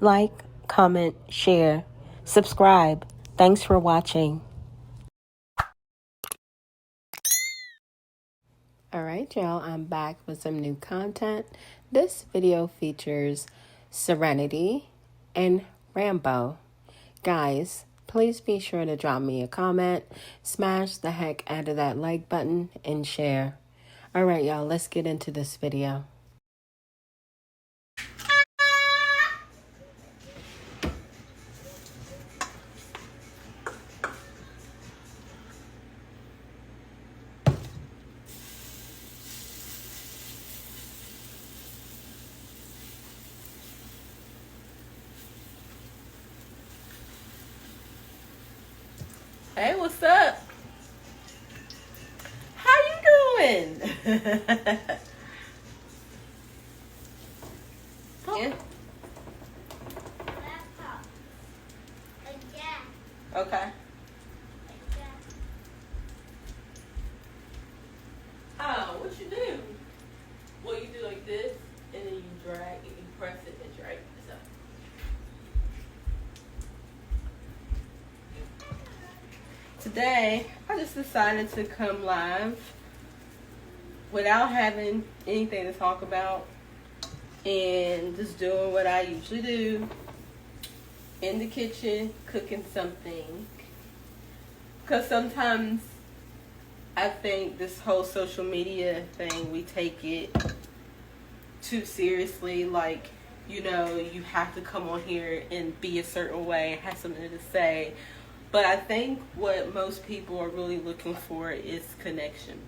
like, comment, share, subscribe. Thanks for watching. Alright y'all, I'm back with some new content. This video features Serenity and Rambo. Guys, please be sure to drop me a comment, smash the heck out of that like button, and share. Alright y'all, let's get into this video. Hey, what's up? How you doing? Yeah. Okay. Oh, what you do? Well, you do like this, and then you drag, and you press it and drag this up. Today, I just decided to come live without having anything to talk about and just doing what I usually do in the kitchen, cooking something. Because sometimes I think this whole social media thing, we take it too seriously. Like, you know, you have to come on here and be a certain way and have something to say. But I think what most people are really looking for is connection.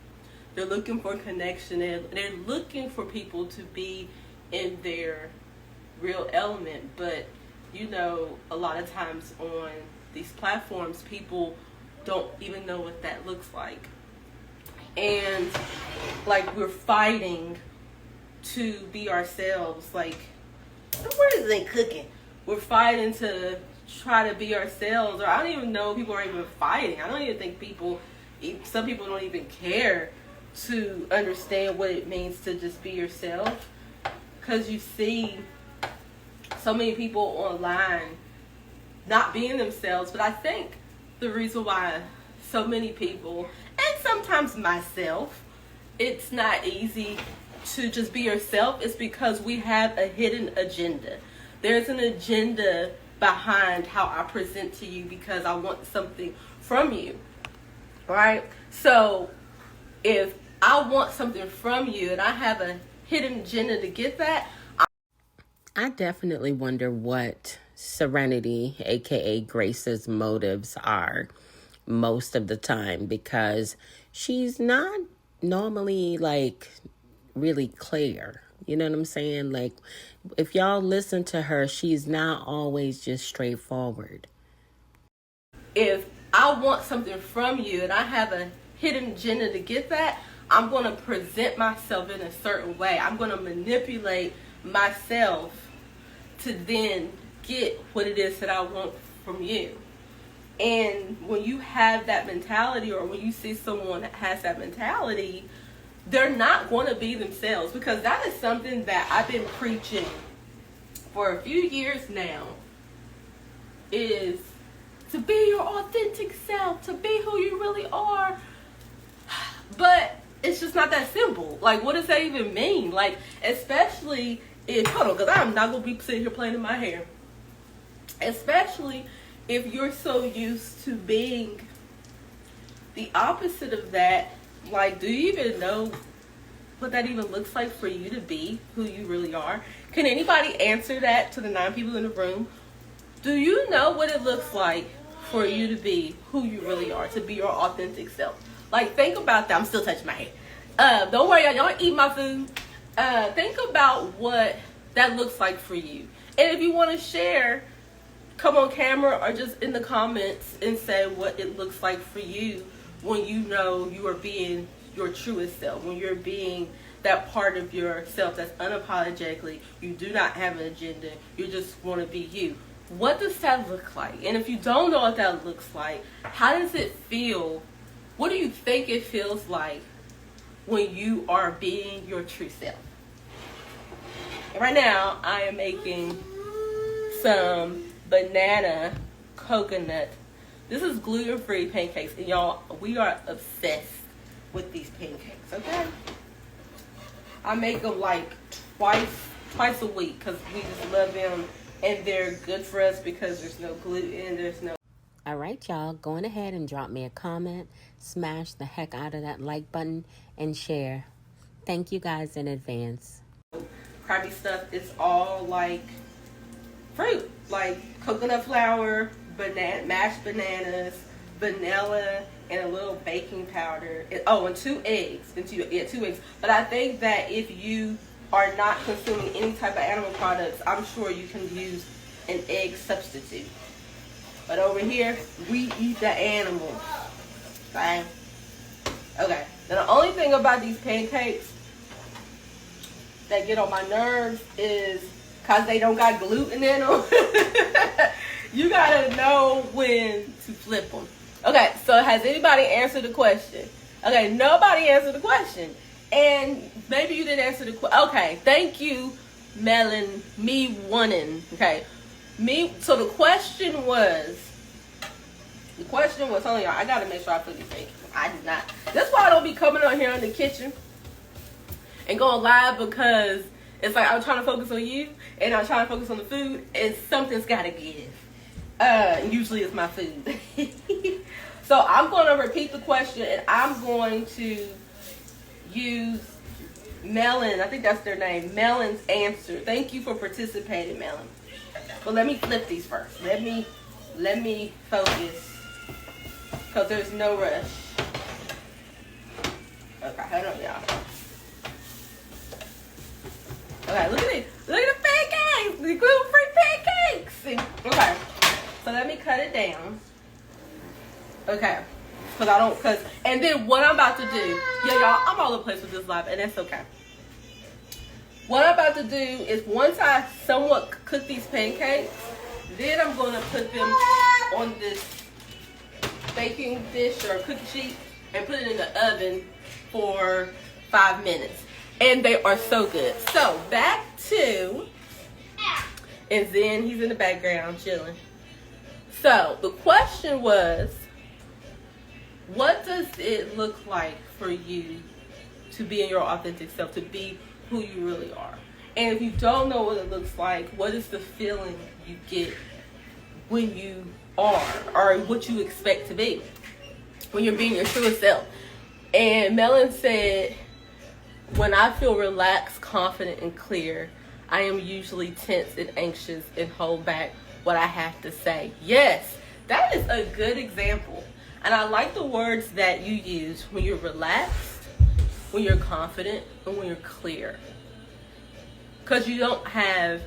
They're looking for connection, and they're looking for people to be in their real element. But, you know, a lot of times on these platforms, people don't even know what that looks like. And, like, we're fighting to be ourselves. Like, what is they cooking? We're fighting to try to be ourselves, or I don't even know people are even fighting. I don't even think some people don't even care to understand what it means to just be yourself, because you see so many people online not being themselves. But I think the reason why so many people, and sometimes myself, it's not easy to just be yourself is because we have a hidden agenda. There's an agenda behind how I present to you because I want something from you, right? So if I want something from you and I have a hidden agenda to get that, I definitely wonder what Serenity, aka Grace's, motives are most of the time, because she's not normally like really clear. You know what I'm saying? Like, if y'all listen to her, she's not always just straightforward. If I want something from you and I have a hidden agenda to get that, I'm going to present myself in a certain way. I'm going to manipulate myself to then get what it is that I want from you. And when you have that mentality, or when you see someone that has that mentality, they're not going to be themselves, because that is something that I've been preaching for a few years now, is to be your authentic self, to be who you really are. But it's just not that simple. Like, what does that even mean? Like, especially if, hold on, because I'm not going to be sitting here playing in my hair. Especially if you're so used to being the opposite of that. Like, do you even know what that even looks like for you to be who you really are? Can anybody answer that to the 9 people in the room? Do you know what it looks like for you to be who you really are, to be your authentic self? Like, think about that. I'm still touching my head. Don't worry, y'all don't eat my food. Think about what that looks like for you. And if you want to share, come on camera or just in the comments and say what it looks like for you when you know you are being your truest self, when you're being that part of yourself that's unapologetically, you do not have an agenda, you just want to be you. What does that look like? And if you don't know what that looks like, how does it feel? What do you think it feels like when you are being your true self? And right now, I am making some banana coconut. This is gluten-free pancakes, and y'all, we are obsessed with these pancakes, okay? I make them like twice a week because we just love them, and they're good for us because there's no gluten, there's no... All right, y'all, going ahead and drop me a comment, smash the heck out of that like button, and share. Thank you guys in advance. Crappy stuff. It's all like fruit, like coconut flour, mashed bananas, vanilla, and a little baking powder. And 2 eggs. 2 eggs. But I think that if you are not consuming any type of animal products, I'm sure you can use an egg substitute. But over here, we eat the animal. Okay. Okay. Now the only thing about these pancakes that get on my nerves is because they don't got gluten in them. You gotta know when to flip them. Okay, so has anybody answered the question? Okay, nobody answered the question. And maybe you didn't answer the question. Okay, thank you, Melon, me wanting. Okay, so the question was, hold on, y'all, I gotta make sure I put these things. I did not. That's why I don't be coming on here in the kitchen and going live, because it's like I'm trying to focus on you and I'm trying to focus on the food, and something's gotta give. Usually it's my food. So I'm going to repeat the question, and I'm going to use Melon. I think that's their name. Melon's answer. Thank you for participating, Melon. But let me flip these first. Let me focus, because there's no rush. Okay, hold on, y'all. Okay, look at it. Look at the pancakes. The gluten-free pancakes. Okay, so let me cut it down. Okay, and then what I'm about to do, yeah, y'all, I'm all over the place with this live, and that's okay. What I'm about to do is, once I somewhat cook these pancakes, then I'm going to put them on this baking dish or cookie sheet and put it in the oven for 5 minutes. And they are so good. So back to, and then he's in the background chilling. So the question was, what does it look like for you to be in your authentic self, to be who you really are? And if you don't know what it looks like, what is the feeling you get when you are, or what you expect to be when you're being your truest self? And Melon said, when I feel relaxed, confident, and clear, I am usually tense and anxious and hold back what I have to say. Yes, that is a good example. And I like the words that you use when you're relaxed, when you're confident, and when you're clear. Because you don't have...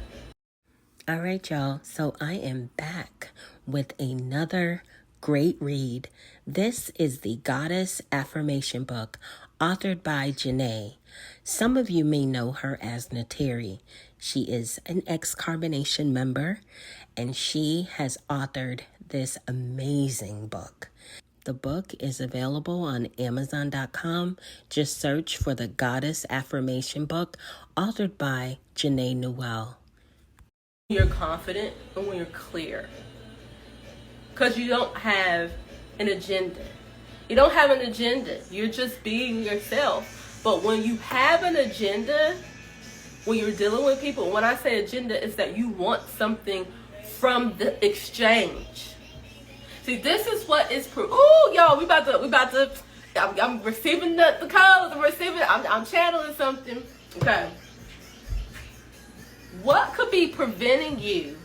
All right, y'all. So I am back with another great read. This is the Goddess Affirmation book, authored by Janae. Some of you may know her as Nateri. She is an ex-Carbonation member, and she has authored this amazing book. The book is available on Amazon.com. Just search for the Goddess Affirmation book, authored by Janae Newell. You're confident and when you're clear. Because you don't have an agenda. You don't have an agenda. You're just being yourself. But when you have an agenda, when you're dealing with people, when I say agenda, it's that you want something from the exchange. See, this is what is proof. Ooh, y'all, we about to. I'm receiving the codes. I'm channeling something. Okay. What could be preventing you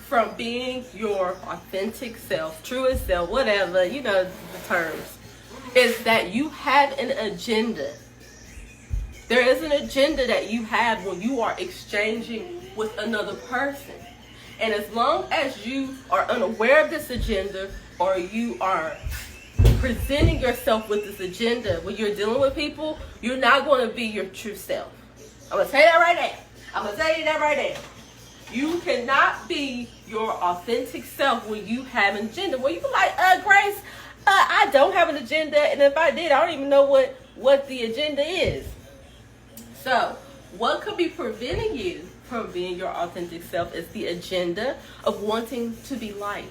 from being your authentic self, truest self, whatever, you know the terms, is that you have an agenda. There is an agenda that you have when you are exchanging with another person. And as long as you are unaware of this agenda, or you are presenting yourself with this agenda when you're dealing with people, you're not going to be your true self. I'm going to say that right now. I'm going to say that right now. You cannot be your authentic self when you have an agenda. When you be like, Grace, I don't have an agenda, and if I did, I don't even know what the agenda is. So, what could be preventing you from being your authentic self is the agenda of wanting to be liked.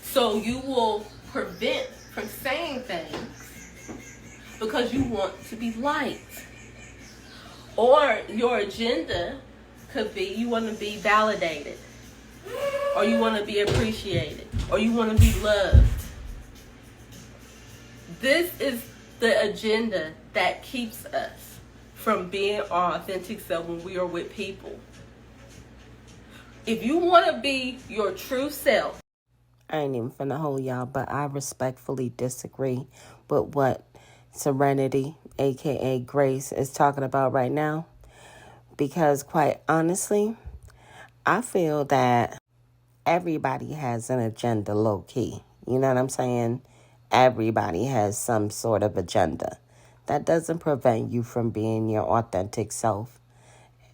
So you will prevent from saying things because you want to be liked. Or your agenda could be you want to be validated, or you want to be appreciated, or you want to be loved. This is the agenda that keeps us from being our authentic self when we are with people. If you want to be your true self, I ain't even finna hold y'all, but I respectfully disagree with what Serenity, aka Grace, is talking about right now. Because quite honestly, I feel that everybody has an agenda low key. You know what I'm saying? Everybody has some sort of agenda. That doesn't prevent you from being your authentic self.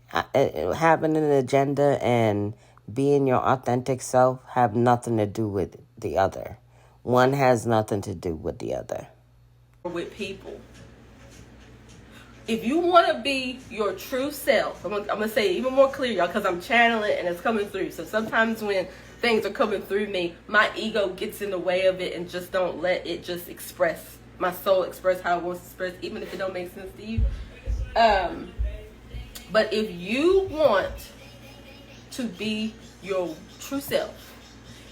Having an agenda and being your authentic self have nothing to do with the other. One has nothing to do with the other. With people, if you want to be your true self, I'm gonna say it even more clear, y'all, because I'm channeling and it's coming through. So sometimes when things are coming through me, my ego gets in the way of it and just don't let it just express, my soul express how it wants to express, even if it don't make sense to you. But if you want to be your true self,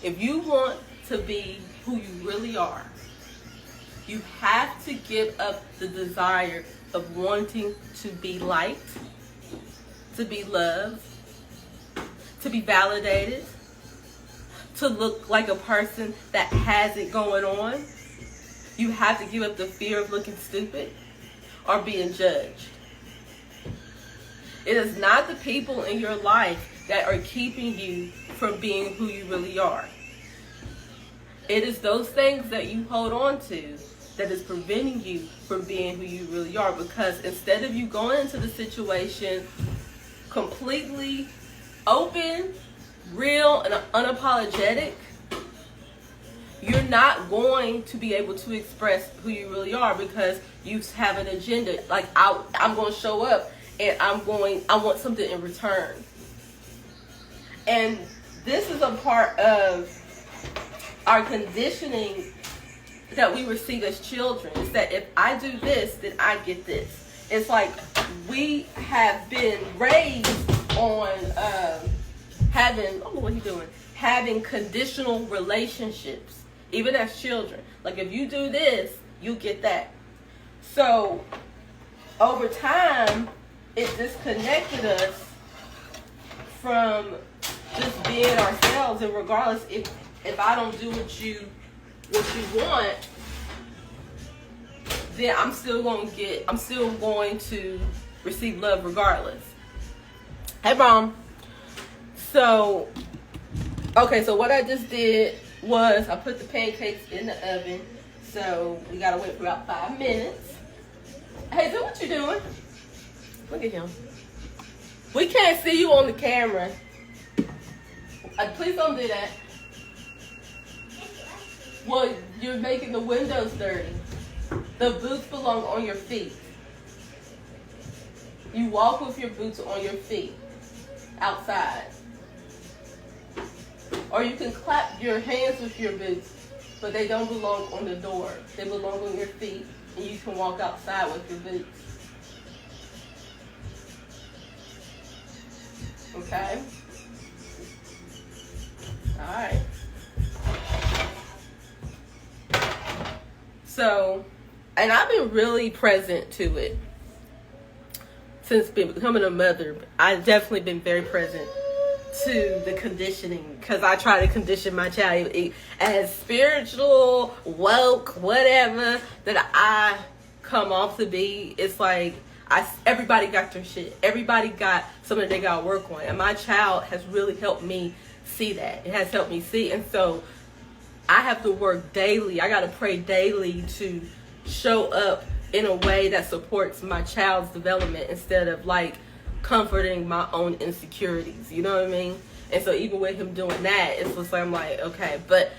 if you want to be who you really are, you have to give up the desire of wanting to be liked, to be loved, to be validated, to look like a person that has it going on. You have to give up the fear of looking stupid or being judged. It is not the people in your life that are keeping you from being who you really are. It is those things that you hold on to that is preventing you from being who you really are. Because instead of you going into the situation completely open, real, and unapologetic, you're not going to be able to express who you really are because you have an agenda. Like, I'm going to show up and I want something in return. And this is a part of our conditioning that we receive as children. Is that if I do this, then I get this. It's like we have been raised on having conditional relationships, even as children. Like, if you do this, you get that. So over time, it disconnected us from just being ourselves. And regardless, if I don't do what you want, then I'm still going to receive love regardless. Hey, Mom. So what I just did was I put the pancakes in the oven. So we gotta wait for about 5 minutes. Hey, so what you doing? Look at him. We can't see you on the camera. Please don't do that. Well, you're making the windows dirty. The boots belong on your feet. You walk with your boots on your feet outside. Or you can clap your hands with your boots, but they don't belong on the door. They belong on your feet, and you can walk outside with your boots. Okay? All right. So, and I've been really present to it since becoming a mother. I've definitely been very present to the conditioning, because I try to condition my child as spiritual, woke, whatever that I come off to be. It's like everybody got their shit. Everybody got something they got to work on, and my child has really helped me see that. It has helped me see, and so I have to work daily. I got to pray daily to show up in a way that supports my child's development instead of like comforting my own insecurities. You know what I mean? And so even with him doing that, it's just like, I'm like, okay, but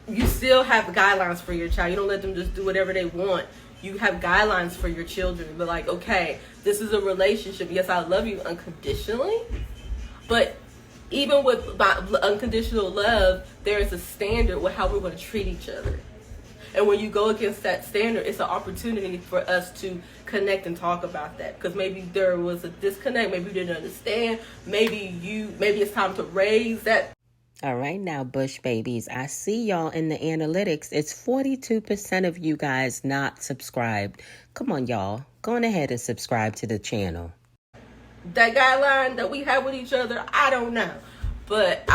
you still have guidelines for your child. You don't let them just do whatever they want. you have guidelines for your children. But like, okay, this is a relationship. Yes, I love you unconditionally, but even with my unconditional love, there is a standard with how we're going to treat each other. And when you go against that standard, it's an opportunity for us to connect and talk about that. Because maybe there was a disconnect. Maybe you didn't understand. Maybe it's time to raise that. All right, now, Bush babies, I see y'all in the analytics. It's 42% of you guys not subscribed. Come on, y'all. Go on ahead and subscribe to the channel. That guideline that we have with each other, I don't know. But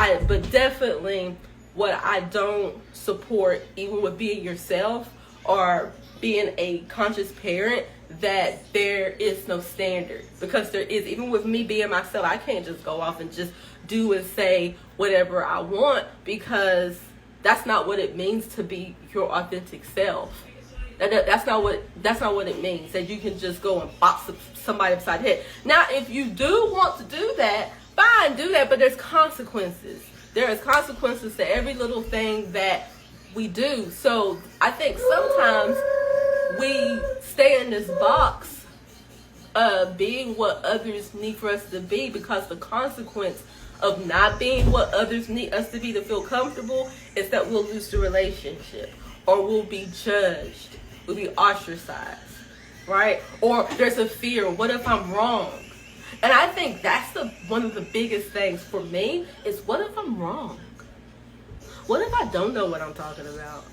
definitely what I don't support, even with being yourself or being a conscious parent, that there is no standard. Because there is, even with me being myself, I can't just go off and just do and say whatever I want, because that's not what it means to be your authentic self. That's not what it means, that you can just go and box somebody upside the head. Now, if you do want to do that, fine, do that, but there's consequences. There is consequences to every little thing that we do. So I think sometimes we stay in this box of being what others need for us to be, because the consequence of not being what others need us to be to feel comfortable is that we'll lose the relationship, or we'll be judged, we'll be ostracized, right? Or there's a fear, what if I'm wrong? And I think that's one of the biggest things for me is, what if I'm wrong? What if I don't know what I'm talking about?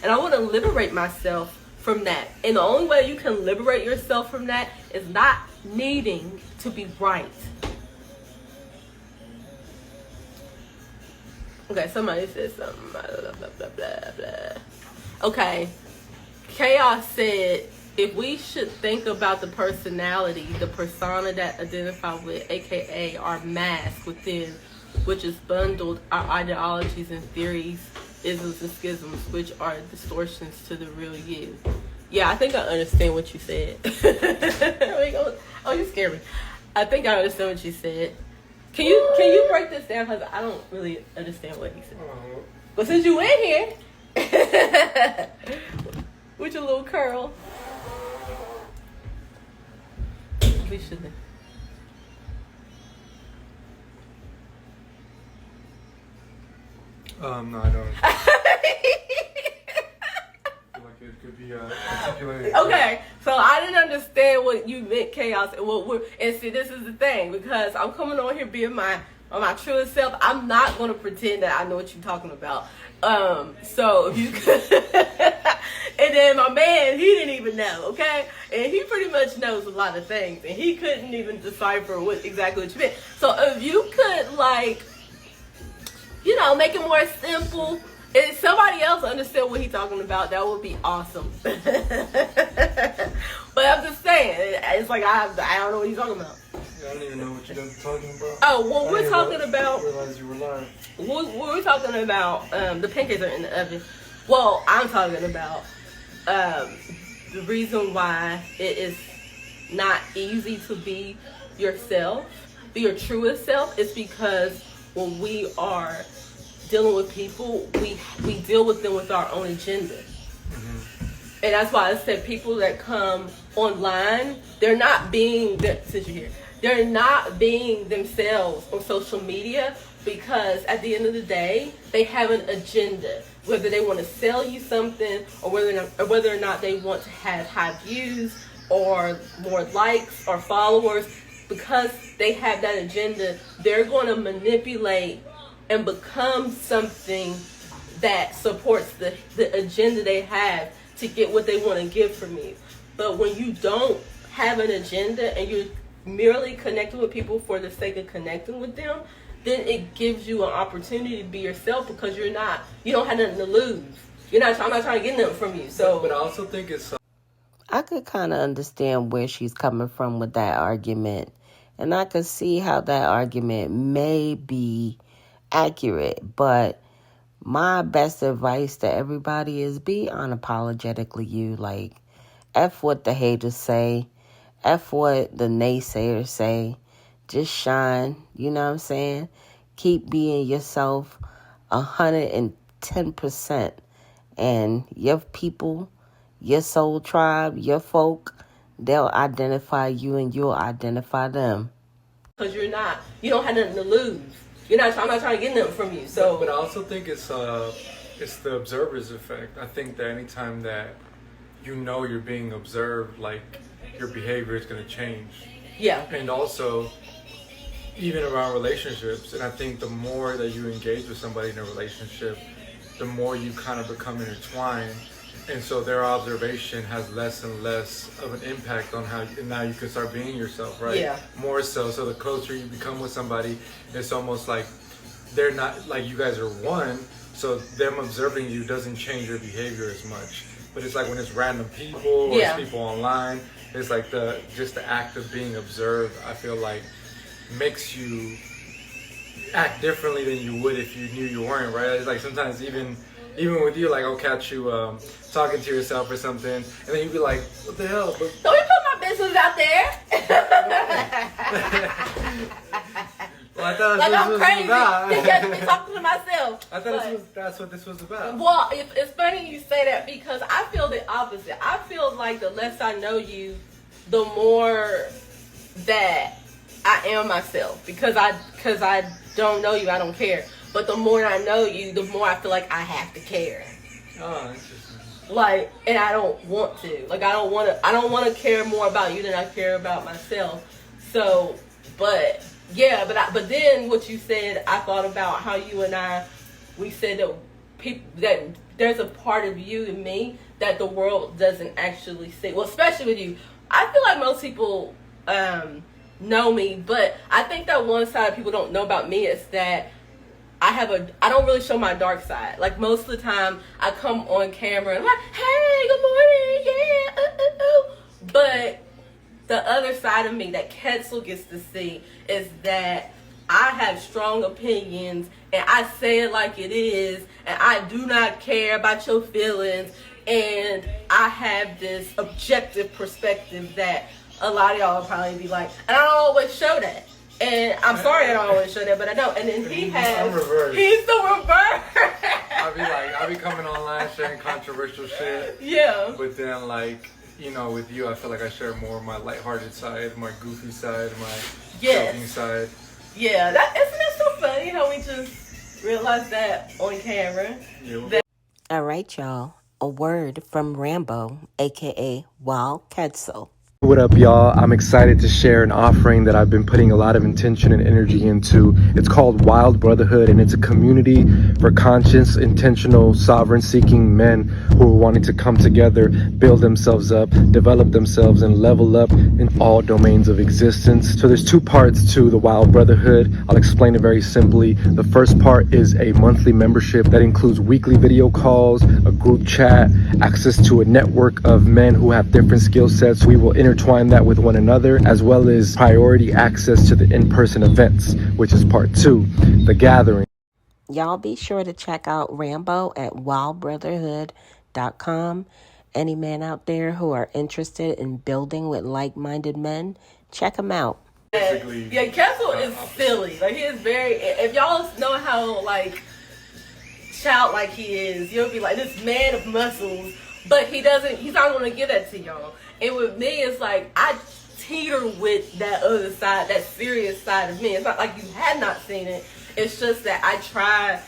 And I want to liberate myself from that. And the only way you can liberate yourself from that is not needing to be right. Okay, somebody said something. Blah, blah, blah, blah, blah. Okay. Chaos said, if we should think about the personality, the persona that identify with, aka our mask within, which is bundled our ideologies and theories, isms and schisms, which are distortions to the real you. Yeah, I think I understand what you said. Oh, you scared me. I think I understand what you said. Can you break this down? Because I don't really understand what he said. But since you in here, with your little curl, we shouldn't. No, I don't. I feel like it could be articulated. Okay, so I didn't understand what you meant, Chaos, and see, this is the thing, because I'm coming on here being my truest self. I'm not going to pretend that I know what you're talking about. So if you could, and then my man, he didn't even know, okay? And he pretty much knows a lot of things, and he couldn't even decipher exactly what you meant. So if you could, like, you know, make it more simple, and somebody else understand what he's talking about, that would be awesome. But I'm just saying, it's like I don't know what he's talking about. Yeah, I don't even know what you guys are talking about. Oh, well, we're talking about. I realized you were lying. We're talking about the pancakes are in the oven. Well, I'm talking about the reason why it is not easy to be yourself, be your truest self, is because when we are dealing with people, we deal with them with our own agenda. Mm-hmm. And that's why I said people that come online, they're not being, since you're here, they're not being themselves on social media, because at the end of the day, they have an agenda. Whether they want to sell you something, or whether or not they want to have high views or more likes or followers, because they have that agenda, they're going to manipulate and become something that supports the agenda they have to get what they want to give from you. But when you don't have an agenda and you're merely connecting with people for the sake of connecting with them, then it gives you an opportunity to be yourself, because you don't have nothing to lose. I'm not trying to get nothing from you. So, but I also think it's. I could kind of understand where she's coming from with that argument. And I could see how that argument may be accurate. But my best advice to everybody is be unapologetically you. Like, F what the haters say. F what the naysayers say. Just shine. You know what I'm saying? Keep being yourself 110%. And your people, your soul tribe, your folk, they'll identify you and you'll identify them. Because you don't have nothing to lose. I'm not trying to get nothing from you. So, but I also think it's the observer's effect. I think that anytime that you're being observed, like your behavior is going to change. Yeah. And also, even around relationships, and I think the more that you engage with somebody in a relationship, the more you kind of become intertwined. And so their observation has less and less of an impact on how, and now you can start being yourself, right? Yeah. More so. So the closer you become with somebody, it's almost like they're not, like you guys are one, so them observing you doesn't change your behavior as much. But it's like when it's random people or it's people online, it's like just the act of being observed, I feel like makes you act differently than you would if you knew you weren't, right? It's like sometimes even with you, like I'll catch you talking to yourself or something, and then you'd be like, what the hell? But don't you put my business out there? Well, I thought like that's I'm what crazy. this was about. Because I'm talking to myself. I thought that's what this was about. Well, it's funny you say that because I feel the opposite. I feel like the less I know you, the more that I am myself. Because I don't know you, I don't care. But the more I know you, the more I feel like I have to care. Oh, interesting. Like, and I don't want to. Like, I don't want to care more about you than I care about myself. So, but yeah, but then what you said, I thought about how you and we said that there's a part of you and me that the world doesn't actually see. Well, especially with you, I feel like most people know me, but I think that one side people don't know about me is that I don't really show my dark side. Like most of the time I come on camera and I'm like, hey, good morning, yeah, But the other side of me that Quetzal gets to see is that I have strong opinions and I say it like it is and I do not care about your feelings, and I have this objective perspective that a lot of y'all will probably be like, and I don't always show that. And I'm sorry I don't always show that, but I don't. And then he's the reverse. I'll be coming online sharing controversial shit. Yeah. But then like, with you, I feel like I share more of my lighthearted side, my goofy side, my joking side. Yeah, isn't that so funny how we just realized that on camera? Yeah. All right, y'all. A word from Rambo, a.k.a. Wild Quetzal. What up, y'all? I'm excited to share an offering that I've been putting a lot of intention and energy into. It's called Wild Brotherhood, and it's a community for conscious, intentional, sovereign-seeking men who are wanting to come together, build themselves up, develop themselves, and level up in all domains of existence. So there's two parts to the Wild Brotherhood. I'll explain it very simply. The first part is a monthly membership that includes weekly video calls, a group chat, access to a network of men who have different skill sets. We will intertwine that with one another, as well as priority access to the in-person events, which is part 2, the gathering. Y'all be sure to check out Rambo at wildbrotherhood.com. Any men out there who are interested in building with like-minded men, check him out. Yeah, Quetzal is silly. Like, he is very, if y'all know how, like, childlike he is, you'll be like, this man of muscles, but he's not going to give that to y'all. And with me, it's like, I teeter with that other side, that serious side of me. It's not like you had not seen it. It's just that I try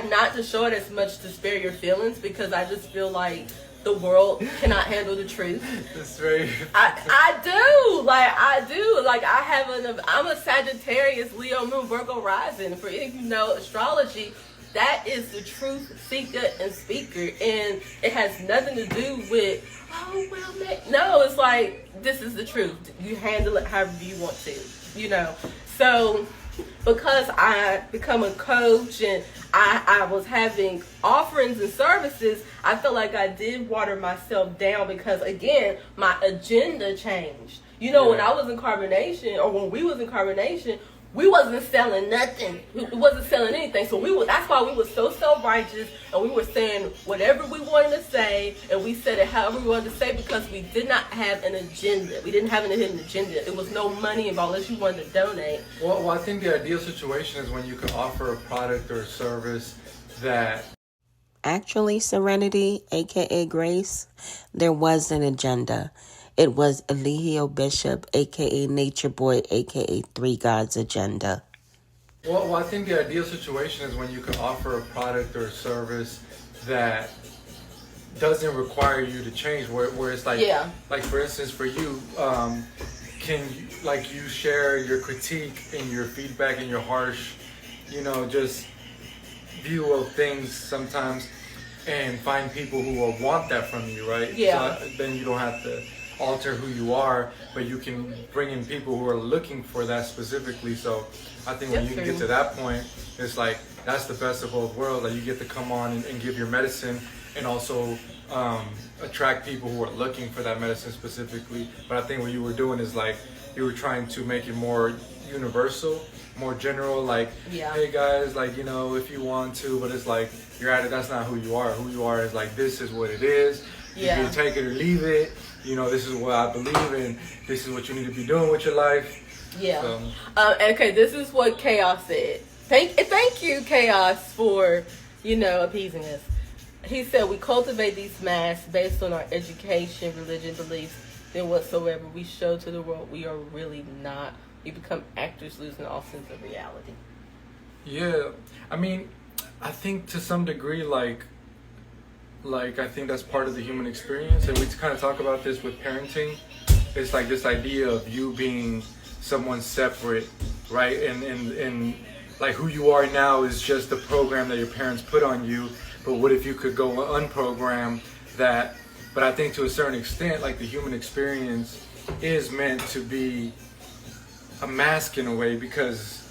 not to show it as much to spare your feelings, because I just feel like the world cannot handle the truth. That's very... I do. Like, I'm a Sagittarius, Leo Moon, Virgo rising. For if you know astrology, that is the truth seeker and speaker. And it has nothing to do with, no, it's like, this is the truth. You handle it however you want to, So, because I become a coach and I was having offerings and services, I feel like I did water myself down because, again, my agenda changed. When I was in Carbonation, or when we was in Carbonation, we wasn't selling nothing. We wasn't selling anything. So that's why we were so self-righteous, and we were saying whatever we wanted to say, and we said it however we wanted to say, because we did not have an agenda. We didn't have an hidden agenda. It was no money involved unless you wanted to donate. Well, I think the ideal situation is when you can offer a product or a service that Actually, Serenity, aka Grace, there was an agenda. It was Eligio Bishop, aka Nature Boy, aka Three Gods agenda. Well, I think the ideal situation is when you can offer a product or a service that doesn't require you to change. Where it's like, like for instance, for you, can you, like, you share your critique and your feedback and your harsh, just view of things sometimes, and find people who will want that from you, right? Yeah. So then you don't have to alter who you are, but you can bring in people who are looking for that specifically. So I think when you can get to that point, it's like that's the best of both worlds. Like you get to come on and give your medicine, and also attract people who are looking for that medicine specifically. But I think what you were doing is like you were trying to make it more universal, more general, like, hey guys, like, if you want to, but it's like you're at it, that's not who you are. Who you are is like, this is what it is. You can take it or leave it. This is what I believe in. This is what you need to be doing with your life. Yeah. Okay, this is what Chaos said. Thank you, Chaos, for, appeasing us. He said, we cultivate these masks based on our education, religion, beliefs, then whatsoever we show to the world we are really not. We become actors losing all sense of reality. Yeah. I mean, I think to some degree, like I think that's part of the human experience. And we kind of talk about this with parenting. It's like this idea of you being someone separate, right? And like who you are now is just the program that your parents put on you. But what if you could go unprogram that? But I think to a certain extent, like the human experience is meant to be a mask in a way, because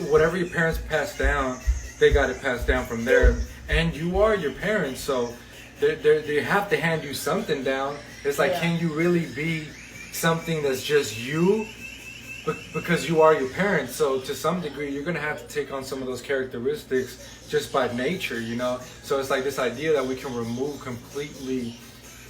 whatever your parents passed down, they got it passed down from there. And you are your parents, so they have to hand you something down. It's like, can you really be something that's just you? Because you are your parents, so to some degree you're gonna have to take on some of those characteristics just by nature, So it's like this idea that we can remove completely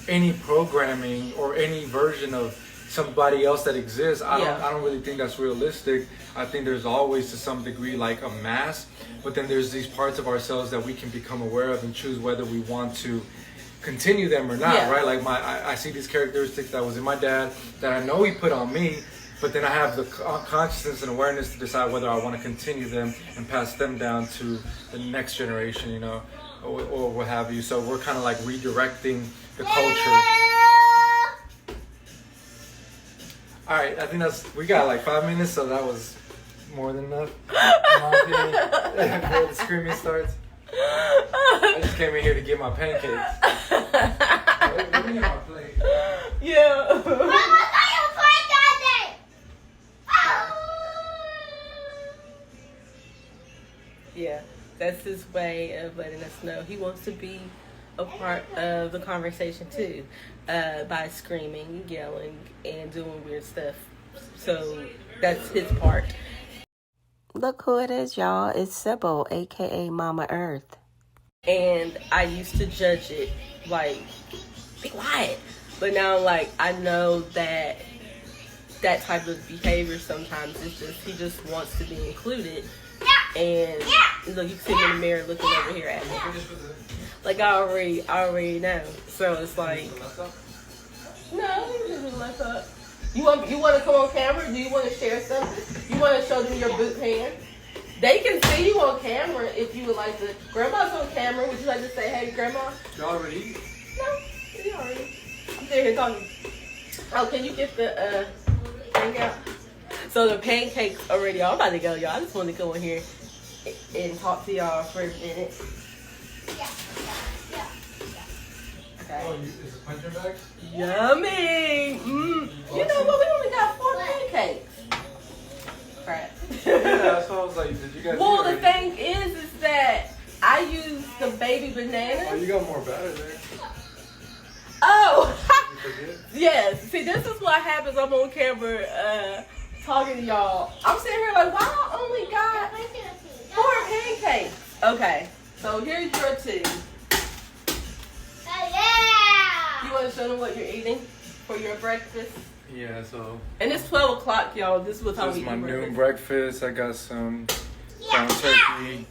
any programming or any version of somebody else that exists. I don't really think that's realistic. I think there's always to some degree like a mask, but then there's these parts of ourselves that we can become aware of and choose whether we want to continue them or not, right? Like I see these characteristics that was in my dad that I know he put on me, but then I have the consciousness and awareness to decide whether I want to continue them and pass them down to the next generation, or what have you. So we're kind of like redirecting the culture. All right, I think we got like 5 minutes, so that was more than enough. Before the screaming starts. I just came in here to get my pancakes. Let me get my plate. Yeah. Yeah, that's his way of letting us know he wants to be a part of the conversation too, by screaming, yelling, and doing weird stuff. So that's his part. Look who it is, y'all. It's Sybil, aka Mama Earth. And I used to judge it like, be quiet. But now, like, I know that type of behavior sometimes is just, he just wants to be included. And look, you can see me in the mirror looking over here at me. Like I already know. So it's like, no, you didn't mess up. You want to come on camera? Do you want to share something? You want to show them your boot hand? They can see you on camera if you would like to. Grandma's on camera. Would you like to say, hey, Grandma? You already eat? No, you already. You sit here talking. Oh, can you get the thing out? So the pancakes are ready. I'm about to go, y'all. I just want to go in here and talk to y'all for a minute. Okay. Oh, is it puncher bags? Yummy! You know what? We only got 4 pancakes. Crap. Yeah, that's what I was like. Did you guys? Well, the thing is that I use the baby bananas. Oh, you got more batter there. Oh! Yes. See, this is what happens. I'm on camera talking to y'all. I'm sitting here like, why I only got 4 pancakes? Okay. So here's your 2. You want to show them what you're eating for your breakfast? Yeah, so. And it's 12 o'clock, y'all. This is what time we eat my breakfast. noon breakfast. I got some ground turkey,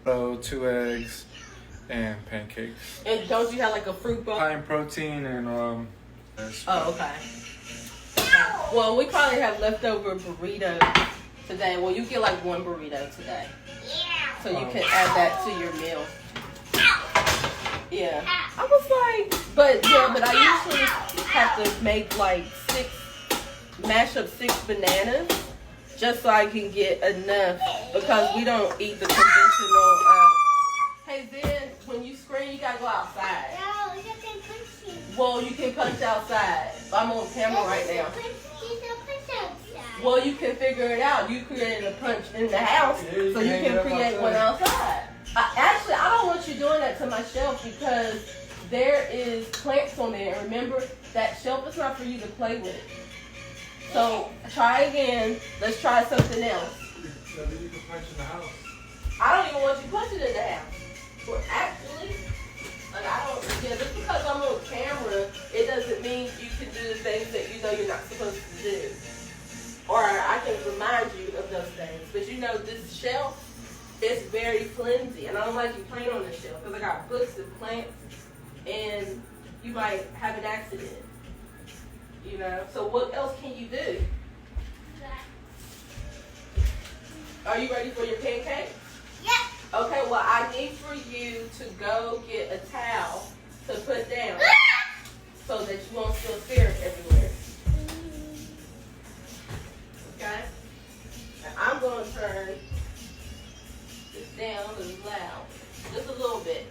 2 eggs, and pancakes. And don't you have like a fruit bowl? High in protein and Oh, okay. Well, we probably have leftover burritos today. Well, you get like one burrito today. So you can add that to your meal. Yeah. I was like, but I usually have to make like mash up 6 bananas just so I can get enough because we don't eat the conventional. Hey, Zen, when you scream, you gotta go outside. No, you can punch him. Well, you can punch outside. I'm on camera right now. Well, you can figure it out. You created a punch in the house, so you can create one outside. Actually, I don't want you doing that to my shelf because there is plants on there. Remember, that shelf is not for you to play with. So try again. Let's try something else. So then you can punch in the house. I don't even want you punching in the house. Well, actually, like just because I'm on camera, it doesn't mean you can do the things that you know you're not supposed to do. Or I can remind you of those things. But you know, this shelf is very flimsy, and I don't like you playing on this shelf because I got books and plants, and you might have an accident. You know, so what else can you do? Are you ready for your pancake? Yeah. Okay, well, I need for you to go get a towel to put down so that you won't spill syrup everywhere. Okay? Now I'm going to turn this down a little loud. Just a little bit.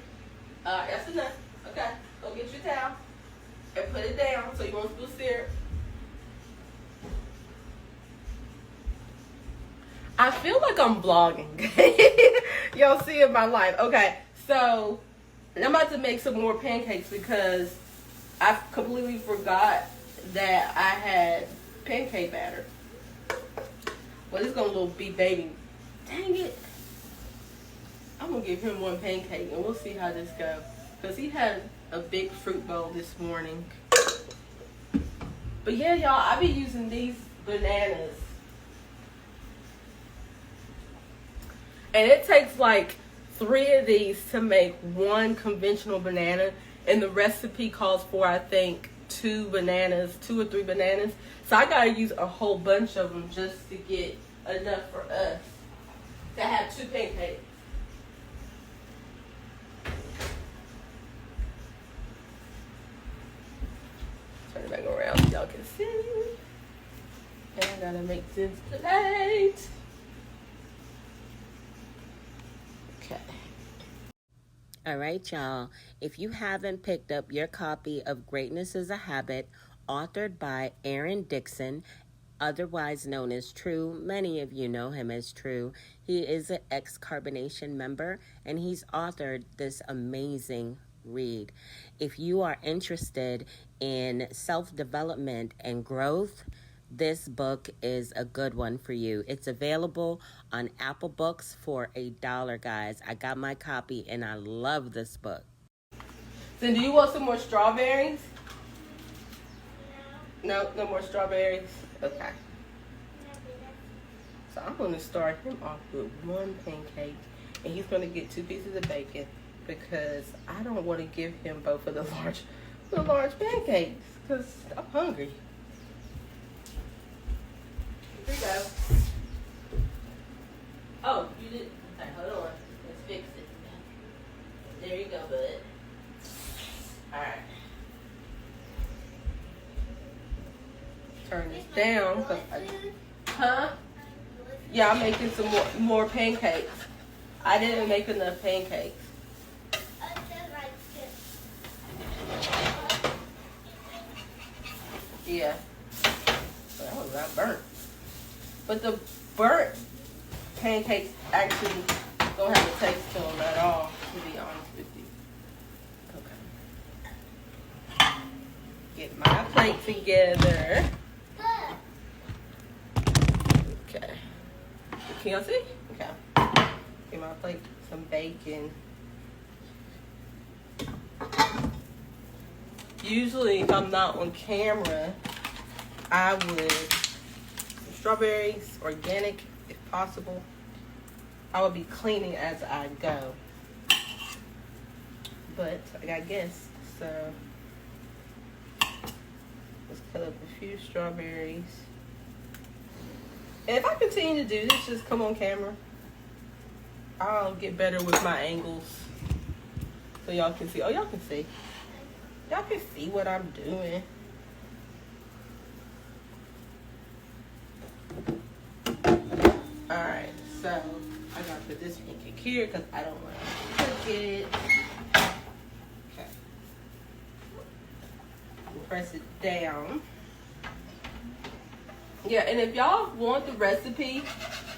That's enough. Okay, go get your towel and put it down so you won't spill syrup. I feel like I'm vlogging. Y'all see in my life. Okay, so I'm about to make some more pancakes because I completely forgot that I had pancake batter. Well, it's gonna be baby. Dang it. I'm gonna give him one pancake and we'll see how this goes. Because he had a big fruit bowl this morning. But yeah, y'all, I be using these bananas. And it takes like 3 of these to make one conventional banana. And the recipe calls for, I think, 2 or 3 bananas. So I gotta use a whole bunch of them just to get enough for us to have 2 pancakes. Turn it back around so y'all can see. And I gotta make this plate. Okay. All right, y'all. If you haven't picked up your copy of Greatness is a Habit, authored by Aaron Dixon, otherwise known as True, many of you know him as True. He is an ex-Carbonation member, and he's authored this amazing read. If you are interested in self-development and growth, this book is a good one for you. It's available on Apple Books for $1, guys. I got my copy and I love this book. Then do you want some more strawberries? No, no more strawberries? Okay. So I'm going to start him off with 1 pancake. And he's going to get 2 pieces of bacon because I don't want to give him both of the large pancakes because I'm hungry. Here you go. Oh, you did. Okay, hold on. Let's fix it. There you go, bud. Alright. Turn this down. Huh? Yeah, I'm making some more pancakes. I didn't make enough pancakes. Yeah. That was not burnt. But the burnt pancakes actually don't have a taste to them at all, to be honest with you. Okay. Get my plate together. Okay. Can y'all see? Okay. Get my plate, some bacon. Usually, if I'm not on camera, I would some strawberries, organic if possible. I would be cleaning as I go. but I got guests, so let's cut up a few strawberries. And if I continue to do this, just come on camera. I'll get better with my angles so y'all can see. Oh, y'all can see. Y'all can see what I'm doing. Alright, so I gotta put this pancake here because I don't want to cook it. Okay. Press it down. Yeah, and if y'all want the recipe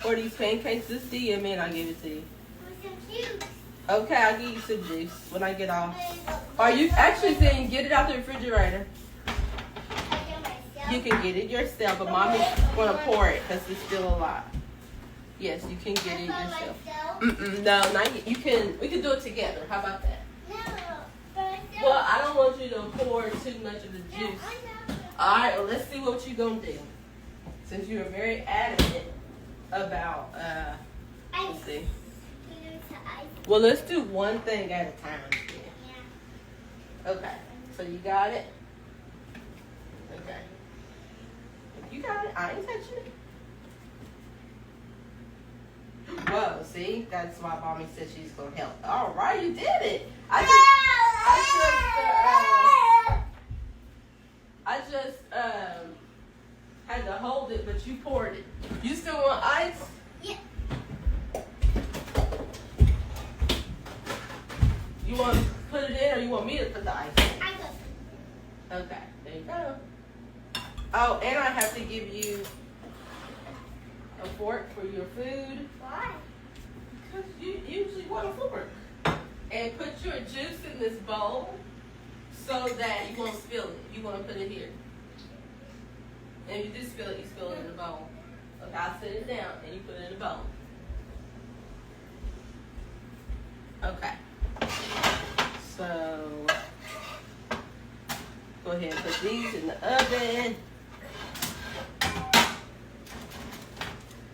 for these pancakes, just DM me and I'll give it to you. Okay, I'll give you some juice when I get off. Are you actually saying get it out the refrigerator? You can get it yourself, but mommy's gonna pour it because it's still a lot. Yes, you can get it yourself. No, not yet. You can. We can do it together. How about that? Well, I don't want you to pour too much of the juice. All right. Well, let's see what you're gonna do. Since you are very adamant about. Let's see. Well, let's do one thing at a time. Okay. So you got it. Okay. You got it. I ain't touching it. Whoa, see? That's why mommy said she's going to help. All right, you did it. I just had to hold it, but you poured it. You still want ice? Yeah. You want to put it in or you want me to put the ice in? I go. Okay, there you go. Oh, and I have to give you a fork for your food. Why? Because you usually want a fork. And put your juice in this bowl so that you won't spill it. You want to put it here. And if you do spill it, you spill it in the bowl. Okay, I'll set it down and you put it in the bowl. Okay. So, go ahead and put these in the oven.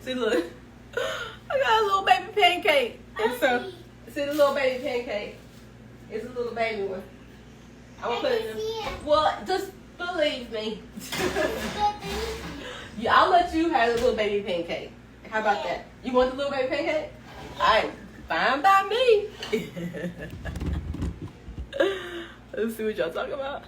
See, look. I got a little baby pancake. And so, see the little baby pancake? It's a little baby one. I'm going to put it in. Well, just believe me. Yeah, I'll let you have the little baby pancake. How about that? You want the little baby pancake? All right. Fine by me. Let's see what y'all talking about.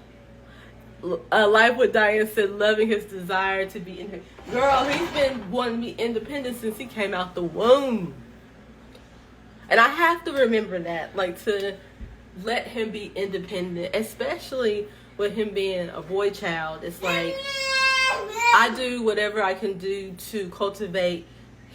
Life with Diane said, loving his desire to be independent. Girl, he's been wanting to be independent since he came out the womb. And I have to remember that, like, to let him be independent, especially with him being a boy child. It's like, I do whatever I can do to cultivate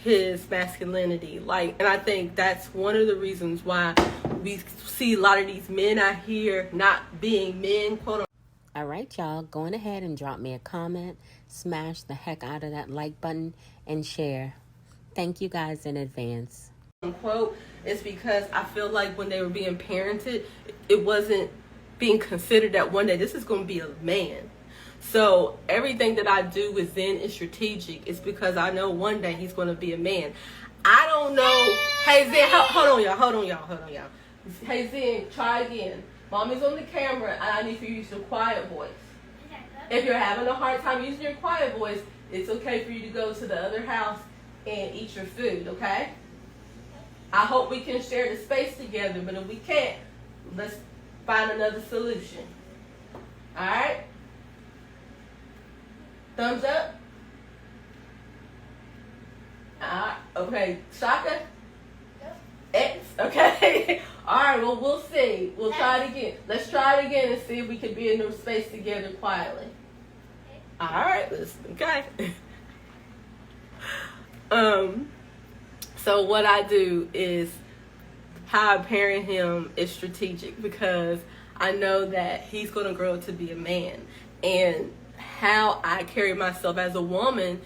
his masculinity. Like, and I think that's one of the reasons why we see a lot of these men out here not being men, quote unquote. All right, y'all, go on ahead and drop me a comment, smash the heck out of that like button, and share. Thank you guys in advance. Unquote, it's because I feel like when they were being parented, it wasn't being considered that one day this is going to be a man. So everything that I do within is strategic. It's because I know one day he's going to be a man. I don't know. Hey, Zen, hold on, y'all. Hey, Zen, try again. Mommy's on the camera, and I need for you to use your quiet voice. If you're having a hard time using your quiet voice, it's okay for you to go to the other house and eat your food, okay? I hope we can share the space together, but if we can't, let's find another solution. All right? Thumbs up? Okay. Shaka? X? Okay. All right, well, we'll see. We'll try it again. Let's try it again and see if we can be in the space together quietly. All right, listen. Okay. So what I do is how I parent him is strategic because I know that he's going to grow to be a man. And how I carry myself as a woman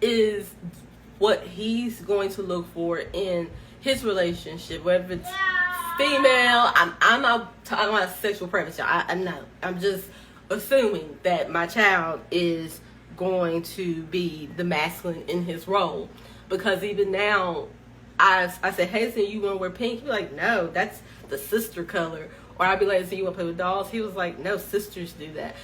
is what he's going to look for in his relationship, whether it's female. I'm not talking about sexual preference. I know. I'm just assuming that my child is going to be the masculine in his role, because even now I say, hey, Zen, you want to wear pink? He'd be like, no, that's the sister color. Or I'd be like, Zen, you want to play with dolls? He was like, no, sisters do that.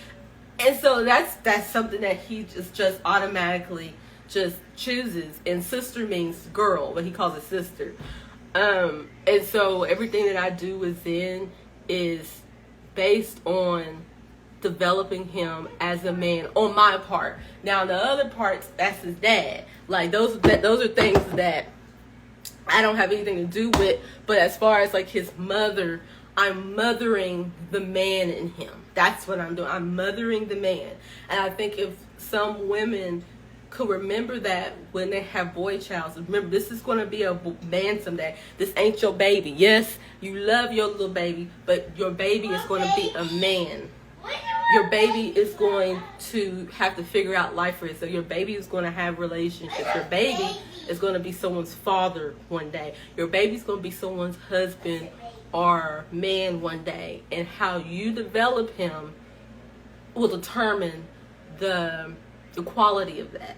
And so that's something that he just automatically just chooses. And sister means girl, but he calls it sister. And so everything that I do with Zen is based on developing him as a man on my part. Now the other parts, that's his dad. Like those are things that I don't have anything to do with. But as far as like his mother, I'm mothering the man in him. That's what I'm doing. I'm mothering the man. And I think if some women could remember that when they have boy child, remember this is going to be a man someday. This ain't your baby. Yes, you love your little baby, but your baby is going to be a man. Your baby is going to have to figure out life for itself. Your baby is going to have relationships. Your baby is going to be someone's father one day. Your baby's going to be someone's husband or man one day. And how you develop him will determine the quality of that.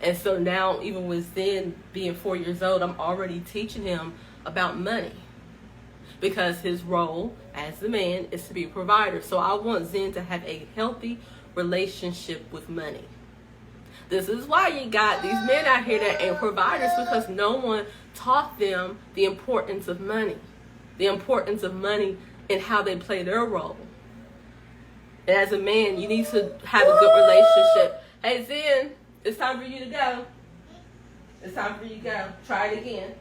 And so now, even with Zen being 4 years old, I'm already teaching him about money. Because his role as the man is to be a provider. So I want Zen to have a healthy relationship with money. This is why you got these men out here that ain't providers, because no one taught them the importance of money. The importance of money and how they play their role. And as a man, you need to have a good relationship. Hey Zen, it's time for you to go. It's time for you to go. Try it again.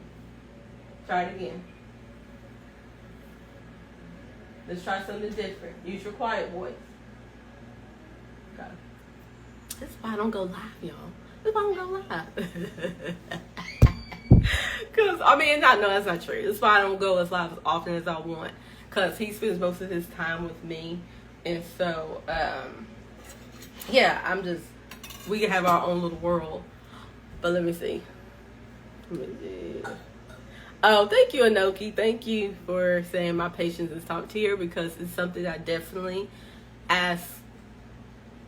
Try it again. Let's try something different. Use your quiet voice. Okay. That's why I don't go live, y'all. That's why I don't go live. Because, I mean, no, that's not true. That's why I don't go as live as often as I want. Because he spends most of his time with me. And so, yeah, we can have our own little world. But let me see. Oh, thank you, Anoki. Thank you for saying my patience is top tier, because it's something I definitely ask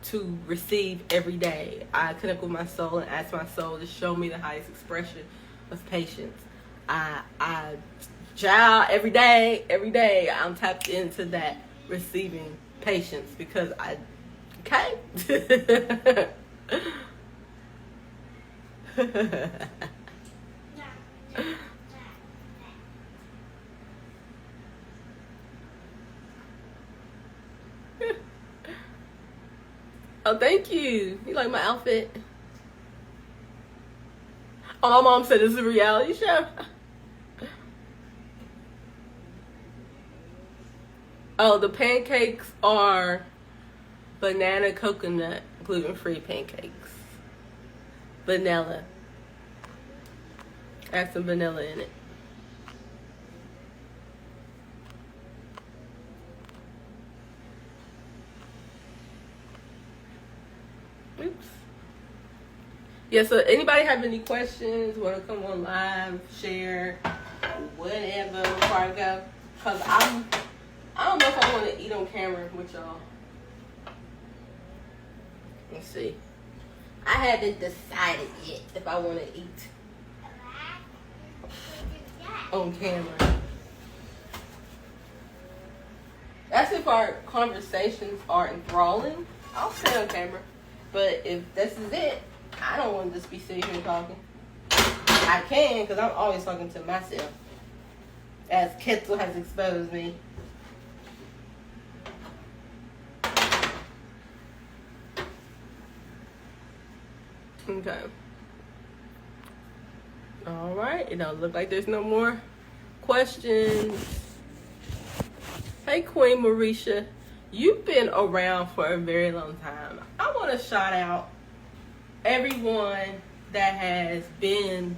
to receive every day. I connect with my soul and ask my soul to show me the highest expression of patience. I child every day I'm tapped into that receiving patience, because okay. Oh, thank you. You like my outfit? Oh, my mom said this is a reality show. Oh, the pancakes are banana coconut gluten-free pancakes. Vanilla. Add some vanilla in it. Oops. Yeah, so anybody have any questions, want to come on live, share, whatever before I go? Because I don't know if I want to eat on camera with y'all. Let's see. I haven't decided yet if I want to eat on camera. That's if our conversations are enthralling. I'll stay on camera. But if this is it, I don't want to just be sitting here talking. I can, because I'm always talking to myself. As Ketzel has exposed me. Okay. Alright, it don't look like there's no more questions. Hey, Queen Marisha. You've been around for a very long time. I want to shout out everyone that has been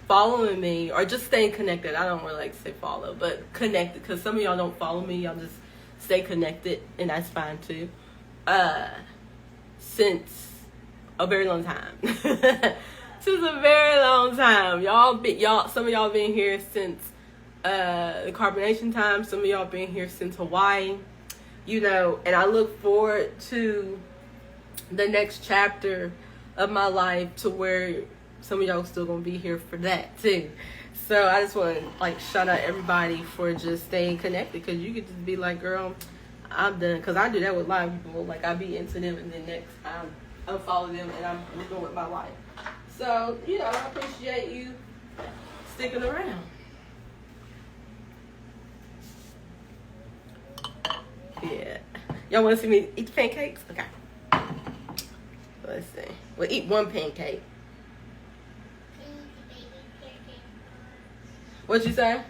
following me or just staying connected. I don't really like to say follow, but connected, because some of y'all don't follow me. Y'all just stay connected, and that's fine too. Since a very long time. Since a very long time. Some of y'all been here since the carbonation time. Some of y'all been here since Hawaii, and I look forward to the next chapter of my life, to where some of y'all still gonna be here for that too. So I just want to like shout out everybody for just staying connected, because you could just be like, girl, I'm done. Because I do that with a lot of people. Like, I be into them and then next I'm unfollow them and I'm moving with my life. So, you know, I appreciate you sticking around. Yeah. Y'all want to see me eat the pancakes? Okay. Let's see. We'll eat one pancake. What'd you say?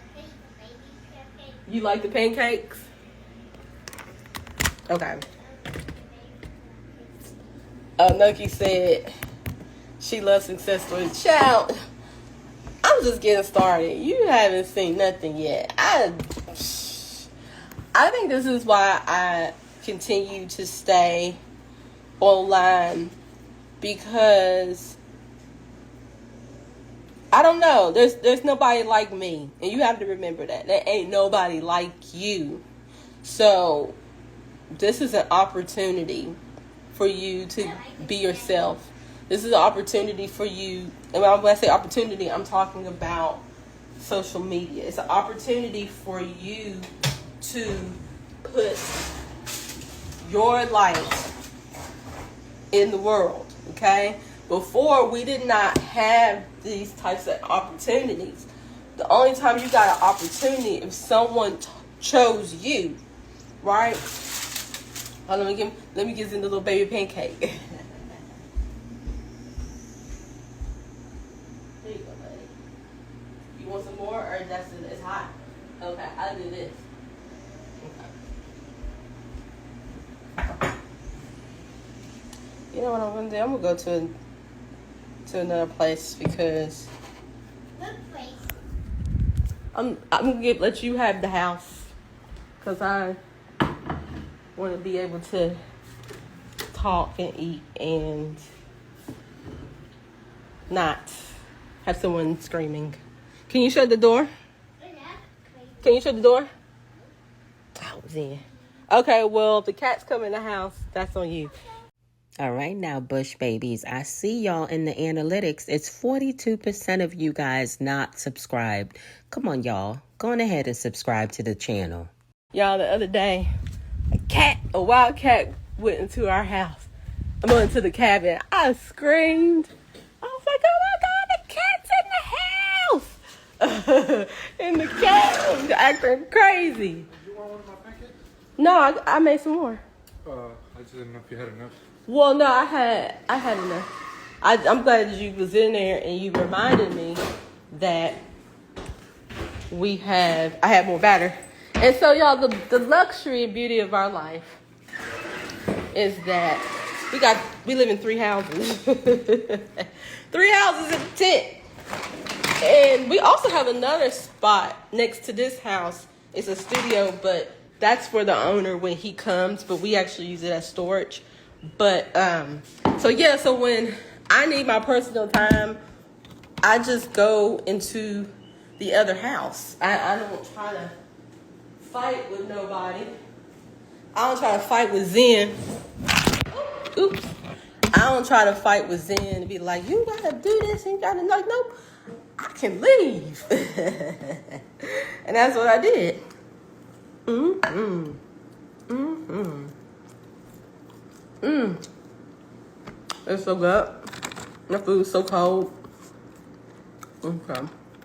You like the pancakes? Okay. Nucky said she loves success stories. Child, I'm just getting started. You haven't seen nothing yet. I think this is why I continue to stay online, because I don't know. There's nobody like me, and you have to remember that. There ain't nobody like you. So this is an opportunity for you to be yourself. This is an opportunity for you. And when I say opportunity, I'm talking about social media. It's an opportunity for you to put your life in the world, okay? Before, we did not have these types of opportunities. The only time you got an opportunity if someone chose you, right? Oh, let me get this in the little baby pancake. There you go, buddy. You want some more, or it's hot? Okay, I'll do this. Okay. You know what I'm gonna do? I'm gonna go to another place, because I'm gonna let you have the house, because I want to be able to talk and eat and not have someone screaming. Can you shut the door? Can you shut the door? I was in. Okay, well, if the cats come in the house, that's on you. All right, now, Bush babies, I see y'all in the analytics. It's 42% of you guys not subscribed. Come on, y'all. Go on ahead and subscribe to the channel. Y'all, the other day, a wild cat went into our house. I went into the cabin. I screamed. I was like, oh my God, the cat's in the house. And the cat was acting crazy. Did you want one of my pancakes? No, I made some more. I just didn't know if you had enough. Well, no, I had enough. I'm glad that you was in there and you reminded me that I had more batter. And so, y'all, the luxury and beauty of our life is that we live in 3 houses. 3 houses in a tent. And we also have another spot next to this house. It's a studio, but that's for the owner when he comes, but we actually use it as storage. But, so when I need my personal time, I just go into the other house. I don't try to fight with nobody. I don't try to fight with Zen. Oops. I don't try to fight with Zen and be like, you gotta do this and you gotta, like, nope, I can leave. And that's what I did. It's so good. The food's so cold. Okay.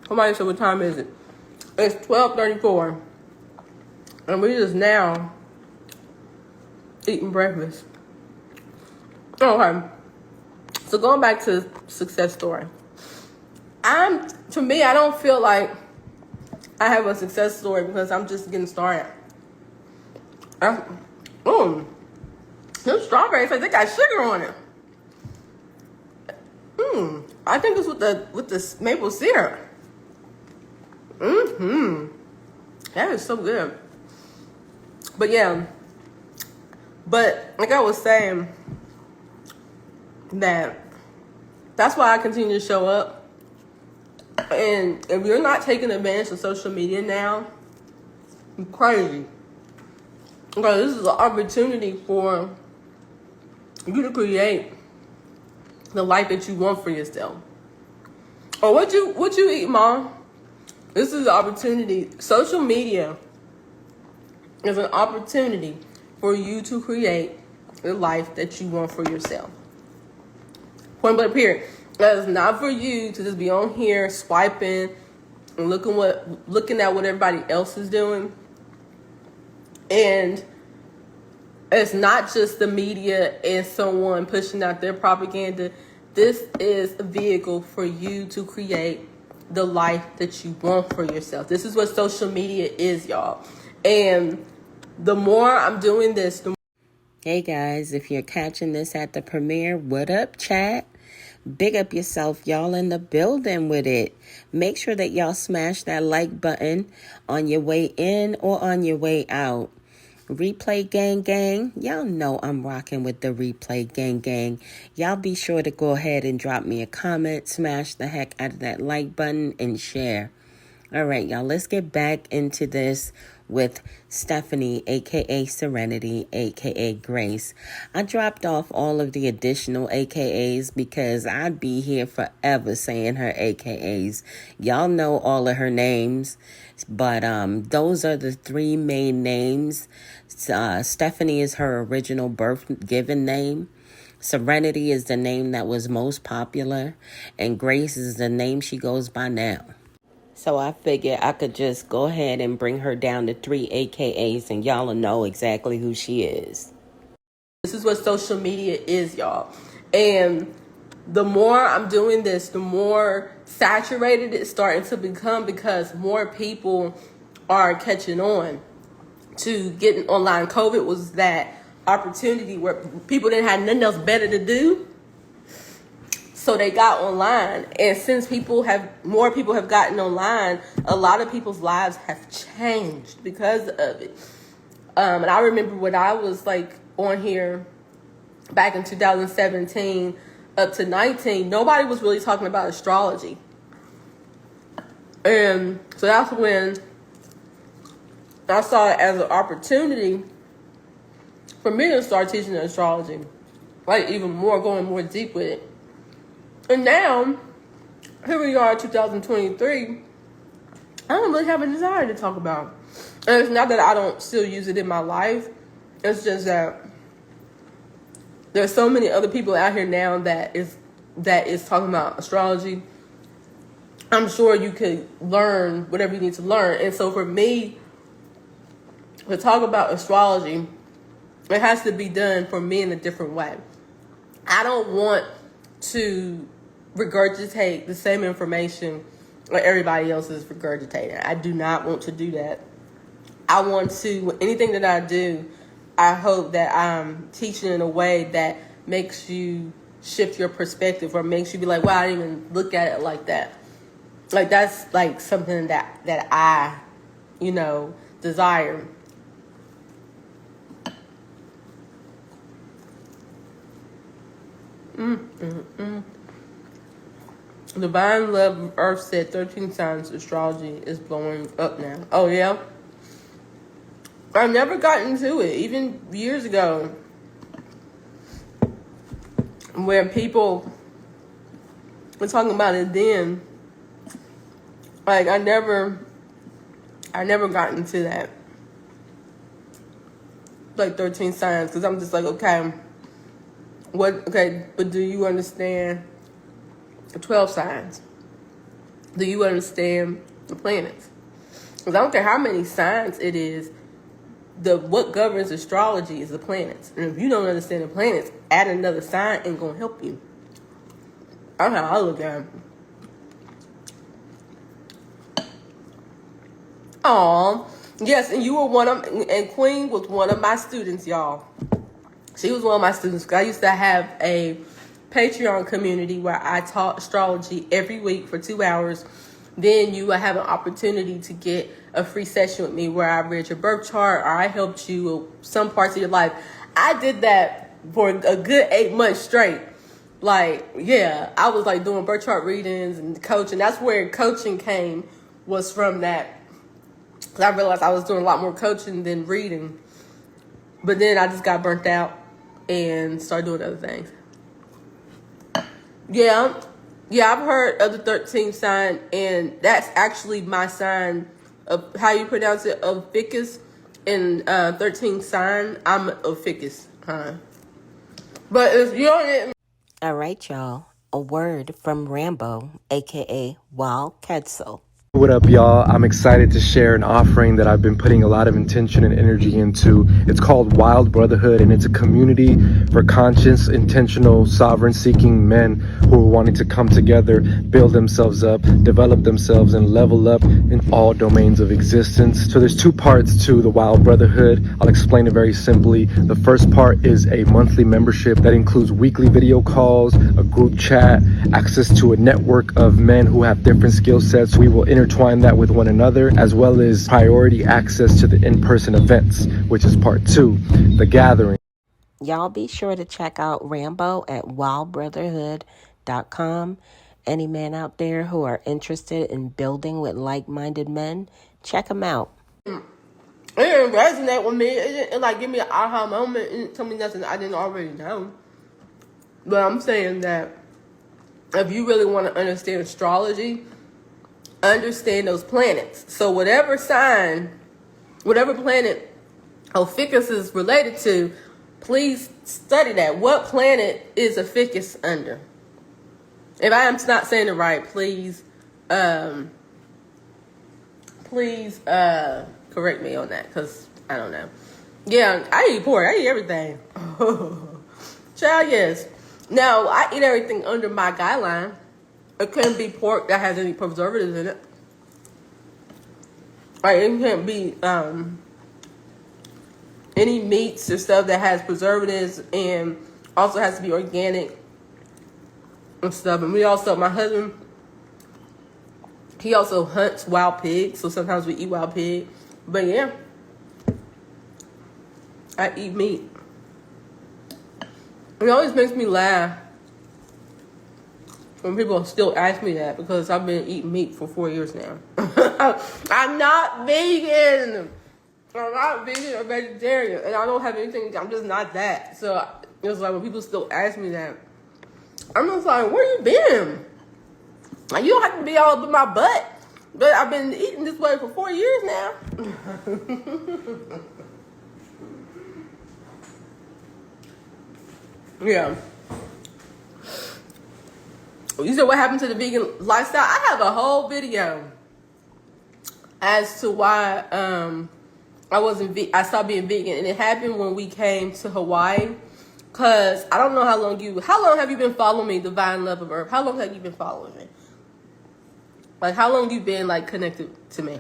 Somebody said, what time is it? It's 12:34. And we just now eating breakfast. Okay. So going back to success story. To me, I don't feel like I have a success story because I'm just getting started. Those strawberries, they got sugar on it. I think it's with the maple syrup. That is so good. But yeah. But like I was saying, that's why I continue to show up. And if you're not taking advantage of social media now, you're crazy. Because this is an opportunity for you to create the life that you want for yourself. Or what you eat, Mom? This is an opportunity. Social media is an opportunity for you to create the life that you want for yourself. Point blank period. That is not for you to just be on here swiping and looking at what everybody else is doing. And it's not just the media and someone pushing out their propaganda. This is a vehicle for you to create the life that you want for yourself. This is what social media is, y'all. And the more I'm doing this, the more... Hey guys, if you're catching this at the premiere, what up, chat? Big up yourself, y'all in the building with it. Make sure that y'all smash that like button on your way in or on your way out. Replay gang, y'all know I'm rocking with the replay gang. Y'all be sure to go ahead and drop me a comment, smash the heck out of that like button, and share. All right, y'all, let's get back into this with Stephanie, aka Serenity, aka Grace. I dropped off all of the additional AKAs because I'd be here forever saying her AKAs. Y'all know all of her names, but those are the three main names. Stephanie is her original birth given name. Serenity is the name that was most popular, and Grace is the name she goes by now. So I figured I could just go ahead and bring her down to 3 AKAs and y'all will know exactly who she is. This is what social media is, y'all. And the more I'm doing this, the more saturated it's starting to become because more people are catching on to getting online. COVID was that opportunity where people didn't have nothing else better to do. So they got online, and since more people have gotten online, a lot of people's lives have changed because of it. And I remember when I was like on here back in 2017 up to 19, nobody was really talking about astrology. And so that's when I saw it as an opportunity for me to start teaching astrology, like even more, going more deep with it. And now, here we are, 2023, I don't really have a desire to talk about. And it's not that I don't still use it in my life. It's just that there's so many other people out here now that is talking about astrology. I'm sure you could learn whatever you need to learn. And so for me to talk about astrology, it has to be done for me in a different way. I don't want to regurgitate the same information like everybody else is regurgitating. I do not want to do that. I want to, anything that I do, I hope that I'm teaching in a way that makes you shift your perspective or makes you be like, wow, I didn't even look at it like that. Like that's like something that I, desire. Divine Love of Earth said 13 signs astrology is blowing up now. Oh, yeah? I never got into it, even years ago, where people were talking about it then. Like, I never got into that. Like 13 signs, because I'm just like, okay, but do you understand the 12 signs? Do you understand the planets? Because I don't care how many signs it is, what governs astrology is the planets. And if you don't understand the planets, add another sign ain't gonna help you. That's how I look at it. Aw, yes, and and Queen was one of my students, y'all. She was one of my students. I used to have a Patreon community where I taught astrology every week for 2 hours. Then you will have an opportunity to get a free session with me where I read your birth chart or I helped you with some parts of your life. I did that for a good 8 months straight. Like, yeah, I was like doing birth chart readings and coaching. That's where coaching was from that. Because I realized I was doing a lot more coaching than reading. But then I just got burnt out and started doing other things. Yeah, Yeah, I've heard of the 13th sign, and that's actually my sign of how you pronounce it, of Ficus. And 13th sign, I'm of Ficus. But if you don't, All right, y'all. A word from Rambo, aka Wild Quetzal. What up, y'all? I'm excited to share an offering that I've been putting a lot of intention and energy into. It's called Wild Brotherhood, and it's a community for conscious, intentional, sovereign-seeking men who are wanting to come together, build themselves up, develop themselves, and level up in all domains of existence. So there's two parts to the Wild Brotherhood. I'll explain it very simply. The first part is a monthly membership that includes weekly video calls, a group chat, access to a network of men who have different skill sets. We will intertwine that with one another, as well as priority access to the in-person events, which is part two, the gathering. Y'all be sure to check out Rambo at wildbrotherhood.com. Any men out there who are interested in building with like-minded men, check them out. it didn't resonate with me. It didn't like give me an aha moment. It didn't tell me nothing I didn't already know. But I'm saying that if you really want to understand astrology, understand those planets. So whatever sign, whatever planet Ophiuchus is related to, please study that. What planet is Ophiuchus under? If I am not saying it right, please correct me on that, because I don't know. Yeah, I eat pork. I eat everything. Child, yes. Now, I eat everything under my guideline. It can't be pork that has any preservatives in it. Like, it can't be any meats or stuff that has preservatives, and also has to be organic and stuff. And we also, my husband, he also hunts wild pigs, so sometimes we eat wild pig. But yeah, I eat meat. It always makes me laugh when people still ask me that, because I've been eating meat for 4 years now. I'm not vegan. I'm not vegan or vegetarian, and I don't have anything. I'm just not that. So it's like when people still ask me that, I'm just like, where you been? Like, you don't have to be all up in my butt, but I've been eating this way for 4 years now. Yeah. You said what happened to the vegan lifestyle? I have a whole video as to why I stopped being vegan, and it happened when we came to Hawaii. Cause I don't know how long have you been following me, Divine Love of Earth? How long have you been following me? Like, how long you been like connected to me?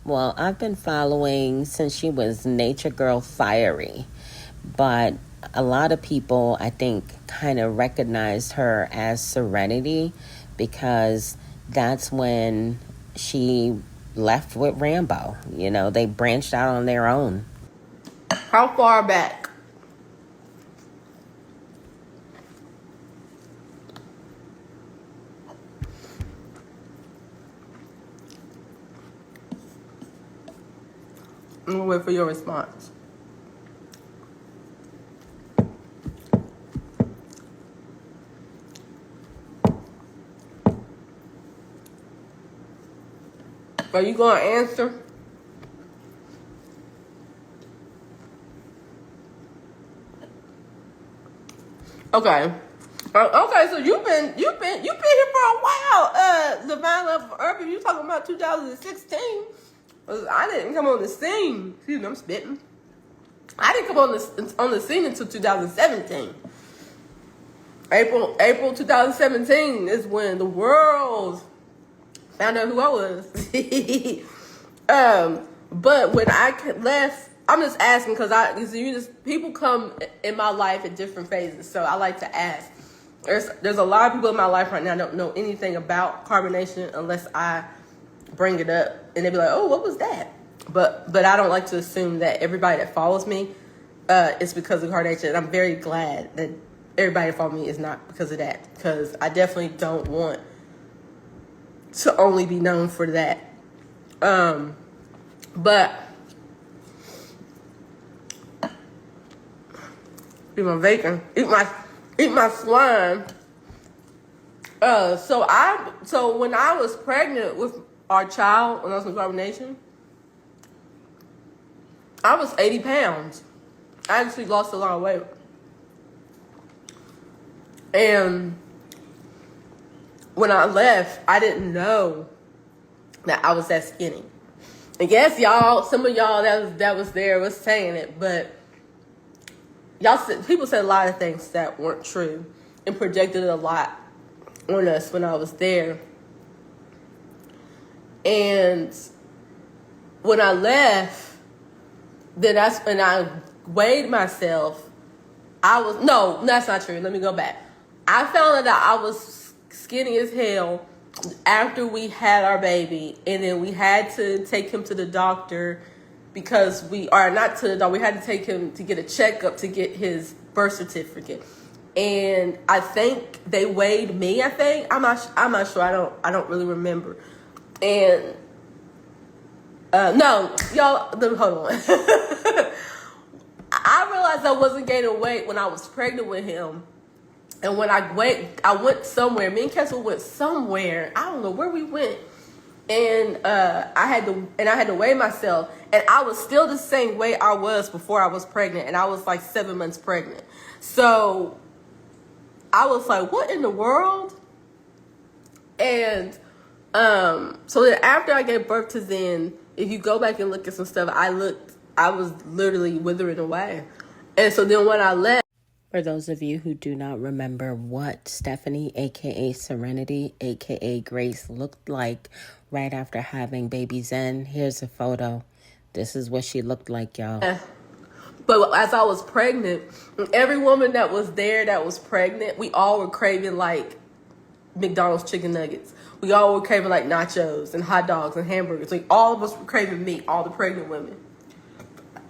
Well, I've been following since she was Nature Girl Fiery, but a lot of people, I think, kind of recognized her as Serenity, because that's when she left with Rambo. You know, they branched out on their own. How far back? I'm gonna wait for your response. Are you gonna answer? Okay. Okay, so you've been here for a while, Divine Love of Earth. You talking about 2016? I didn't come on the scene. Excuse me, I'm spitting. I didn't come on the scene until 2017. April 2017 is when the world found out who I was. But when I left, I'm just asking because people come in my life at different phases, so I like to ask. There's a lot of people in my life right now that don't know anything about carbonation unless I bring it up, and they be like, "Oh, what was that?" But I don't like to assume that everybody that follows me is because of carbonation. And I'm very glad that everybody that follows me is not because of that, because I definitely don't want to only be known for that. But eat my bacon, eat my slime. So when I was pregnant with our child, when I was in carbonation, I was 80 pounds. I actually lost a lot of weight. And when I left, I didn't know that I was that skinny. I guess some of y'all that was there was saying it, but people said a lot of things that weren't true and projected a lot on us when I was there. And when I left, then that's when I weighed myself. No, that's not true. Let me go back. I found out I was skinny as hell after we had our baby, and then we had to take him to the doctor because we had to take him to get a checkup to get his birth certificate. And I think they weighed me. I'm not sure. I don't really remember. And no, y'all, hold on. I realized I wasn't gaining weight when I was pregnant with him. And when I went somewhere. Me and Kessel went somewhere. I don't know where we went. And I had to weigh myself. And I was still the same weight I was before I was pregnant. And I was like 7 months pregnant. So I was like, what in the world? And so then after I gave birth to Zen, if you go back and look at some stuff, I was literally withering away. And so then when I left, For those of you who do not remember what Stephanie, aka Serenity, aka Grace, looked like right after having baby Zen, here's a photo. This is what she looked like, y'all. But as I was pregnant, every woman that was there that was pregnant, we all were craving like McDonald's chicken nuggets. We all were craving like nachos and hot dogs and hamburgers. Like all of us were craving meat, all the pregnant women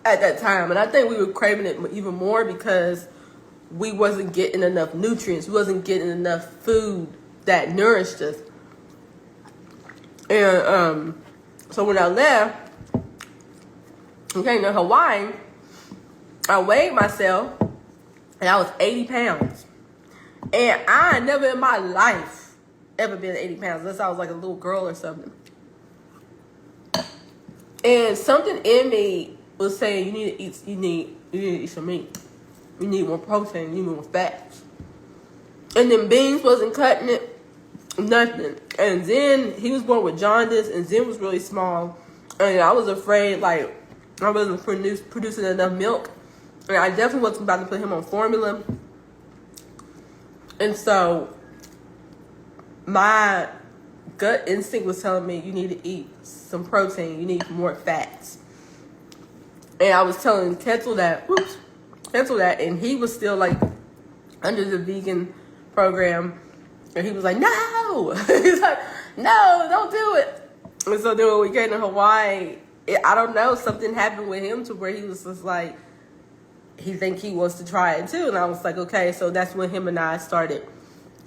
at that time. And I think we were craving it even more because we wasn't getting enough nutrients. We wasn't getting enough food that nourished us. And so when I left and came to Hawaii, I weighed myself and I was 80 pounds. And I never in my life ever been 80 pounds unless I was like a little girl or something. And something in me was saying you need to eat some meat. You need more protein, you need more fats. And then beans wasn't cutting it, nothing. And then he was born with jaundice, and Zen was really small. And I was afraid, like, I wasn't producing enough milk. And I definitely wasn't about to put him on formula. And so my gut instinct was telling me you need to eat some protein, you need more fats. And I was telling Ketzel that, and he was still like under the vegan program, and he was like, no. He's like, no, don't do it. And so then when we came to Hawaii, I don't know, something happened with him to where he was just like, he think he wants to try it too. And I was like, okay. So that's when him and I started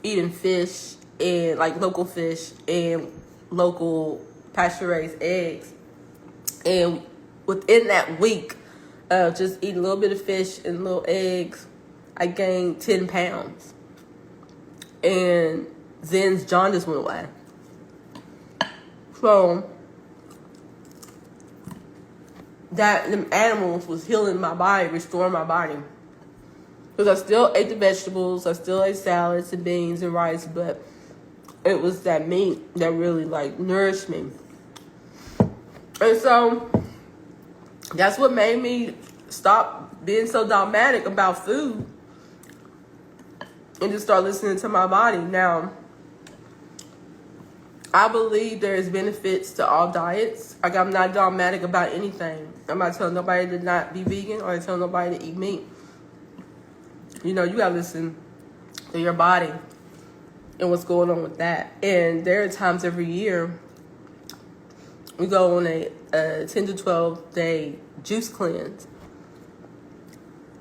eating fish and like local fish and local pasture-raised eggs. And within that week of just eating a little bit of fish and little eggs, I gained 10 pounds. And Zen's jaundice went away. So that them animals was healing my body, restoring my body. Because I still ate the vegetables, I still ate salads and beans and rice, but it was that meat that really like nourished me. And so that's what made me stop being so dogmatic about food and just start listening to my body. Now, I believe there's benefits to all diets. Like, I'm not dogmatic about anything. I'm not telling nobody to not be vegan or telling nobody to eat meat. You know, you gotta listen to your body and what's going on with that. And there are times every year we go on a 10 to 12 day juice cleanse.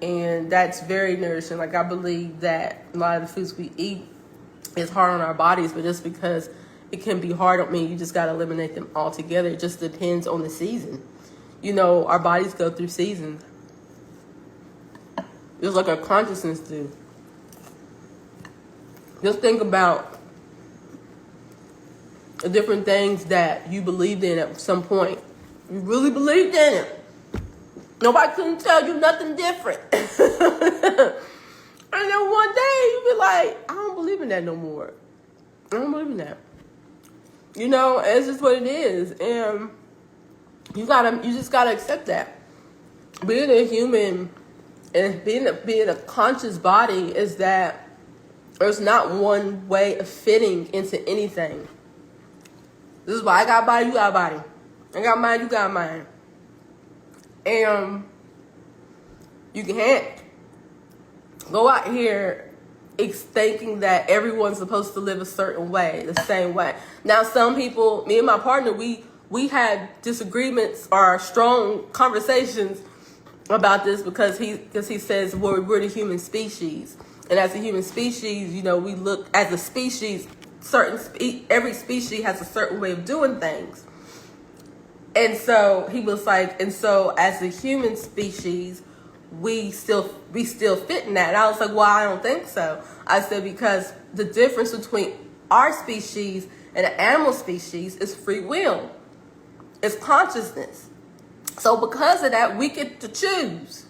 And that's very nourishing. Like, I believe that a lot of the foods we eat is hard on our bodies, but just because it can be hard on me, you just got to eliminate them altogether. It just depends on the season. You know, our bodies go through seasons. Just like our consciousness do. Just think about the different things that you believed in at some point. You really believed in it. Nobody couldn't tell you nothing different. And then one day you be like, I don't believe in that no more. I don't believe in that. You know, it's just what it is. And you just gotta accept that. Being a human and being a conscious body is that there's not one way of fitting into anything. This is why I got a body, you got a body. I got mine, you got mine. And you can't go out here thinking that everyone's supposed to live a certain way, the same way. Now, some people, me and my partner, we had disagreements or strong conversations about this because he says we're the human species, and as a human species, you know, we look as a species. Every species has a certain way of doing things. And so he was like, and so as a human species, we still fit in that. And I was like, well, I don't think so. I said, because the difference between our species and an animal species is free will. It's consciousness. So because of that, we get to choose.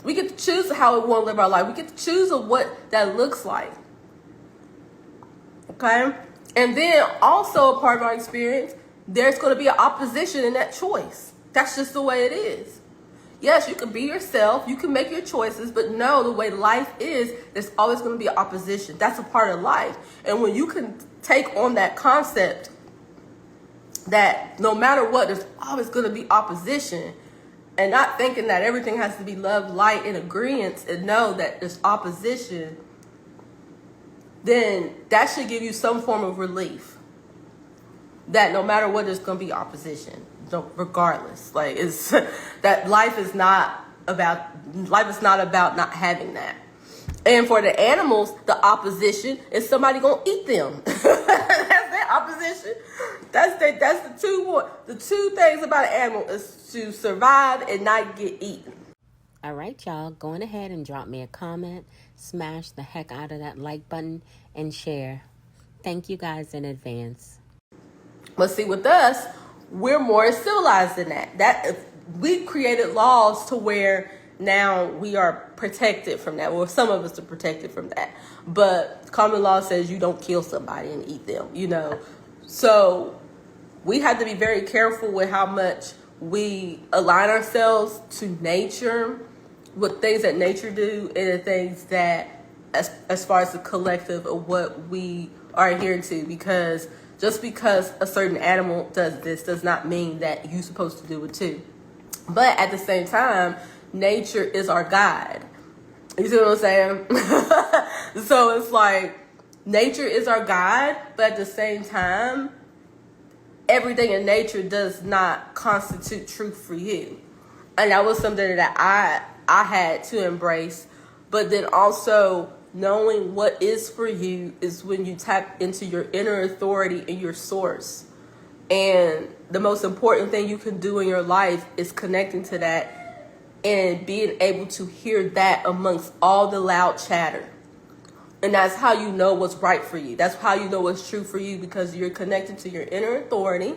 We get to choose how we want to live our life. We get to choose what that looks like. Okay? And then also a part of our experience, there's going to be an opposition in that choice. That's just the way it is. Yes, you can be yourself. You can make your choices. But no, the way life is, there's always going to be opposition. That's a part of life. And when you can take on that concept that no matter what, there's always going to be opposition, and not thinking that everything has to be love, light, and agreement, and know that there's opposition, then that should give you some form of relief. That no matter what, there's going to be opposition, regardless. Like, it's that life is not about not having that. And for the animals, the opposition is somebody going to eat them. That's their opposition. That's the two things about an animal is to survive and not get eaten. All right, y'all, go on ahead and drop me a comment, smash the heck out of that like button, and share. Thank you guys in advance. But see, with us, we're more civilized than that. That we created laws to where now we are protected from that. Well, some of us are protected from that. But common law says you don't kill somebody and eat them, you know. So we have to be very careful with how much we align ourselves to nature, with things that nature do, and the things that, as far as the collective of what we are adhering to. Because just because a certain animal does this does not mean that you're supposed to do it too. But at the same time, nature is our guide. You see what I'm saying? So it's like, nature is our guide, but at the same time, everything in nature does not constitute truth for you. And that was something that I had to embrace. But then also, knowing what is for you is when you tap into your inner authority and your source. And the most important thing you can do in your life is connecting to that and being able to hear that amongst all the loud chatter. And that's how you know what's right for you. That's how you know what's true for you, because you're connected to your inner authority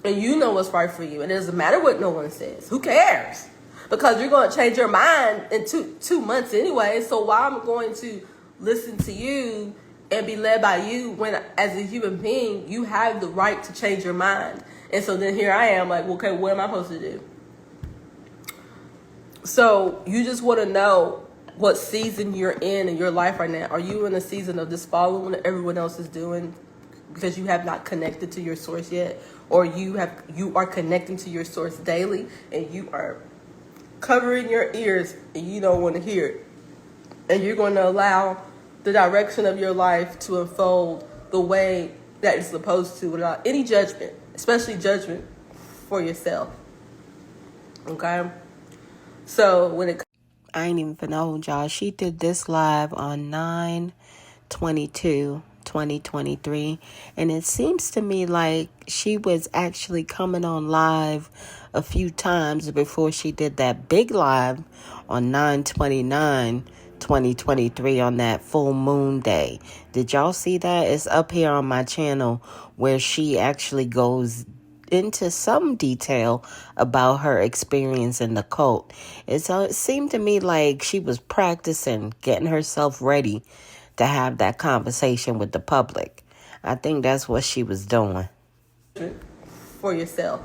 and you know what's right for you. And it doesn't matter what no one says. Who cares? Because you're going to change your mind in two months anyway. So why am I going to listen to you and be led by you when, as a human being, you have the right to change your mind? And so then here I am like, okay, what am I supposed to do? So you just want to know what season you're in your life right now. Are you in a season of just following what everyone else is doing because you have not connected to your source yet? Or you are connecting to your source daily and you are covering your ears and you don't want to hear it? And you're going to allow the direction of your life to unfold the way that it's supposed to without any judgment, especially judgment for yourself. Okay? So when it I ain't even finna hold y'all. She did this live on 9/22/2023. And it seems to me like she was actually coming on live a few times before she did that big live on 9/29/2023. 2023 on that full moon day. Did y'all see that? It's up here on my channel where she actually goes into some detail about her experience in the cult. It seemed to me like she was practicing, getting herself ready to have that conversation with the public. I think that's what she was doing. For yourself.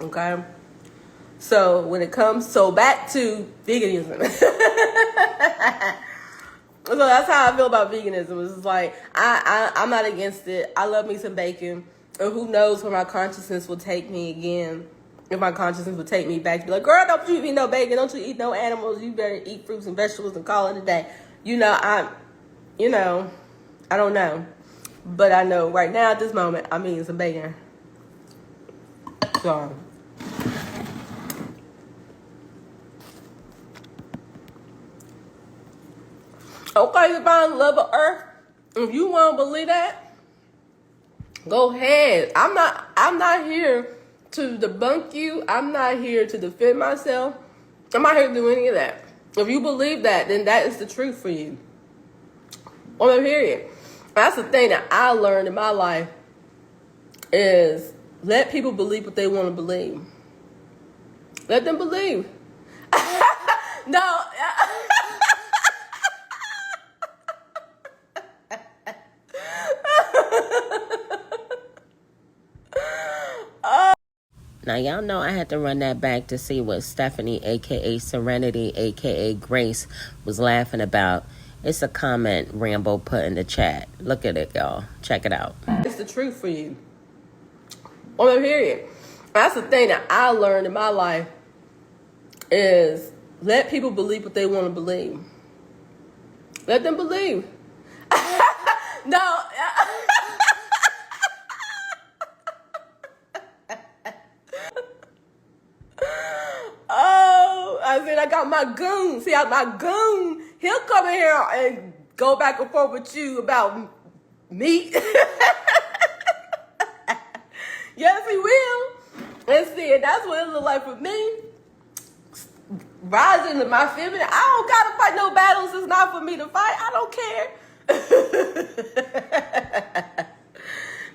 Okay? So when it comes, back to veganism. So that's how I feel about veganism. It's like, I'm not against it. I love me some bacon. And who knows where my consciousness will take me again. If my consciousness will take me back to be like, girl, don't you eat no bacon. Don't you eat no animals. You better eat fruits and vegetables and call it a day. I don't know. But I know right now at this moment, I'm eating some bacon. So. Okay, divine love of earth. If you want to believe that, go ahead. I'm not here to debunk you. I'm not here to defend myself. I'm not here to do any of that. If you believe that, then that is the truth for you. On the period. That's the thing that I learned in my life is let people believe what they want to believe. Let them believe. No. Now, y'all know I had to run that back to see what Stephanie, a.k.a. Serenity, a.k.a. Grace, was laughing about. It's a comment Rambo put in the chat. Look at it, y'all. Check it out. It's the truth for you. On the period. That's the thing that I learned in my life is let people believe what they want to believe. Let them believe. No. Oh, I said I got my goon. See, my goon, he'll come in here and go back and forth with you about meat. Yes, he will. And see, that's what it look like for me. Rising to my feminine, I don't gotta fight no battles. It's not for me to fight. I don't care.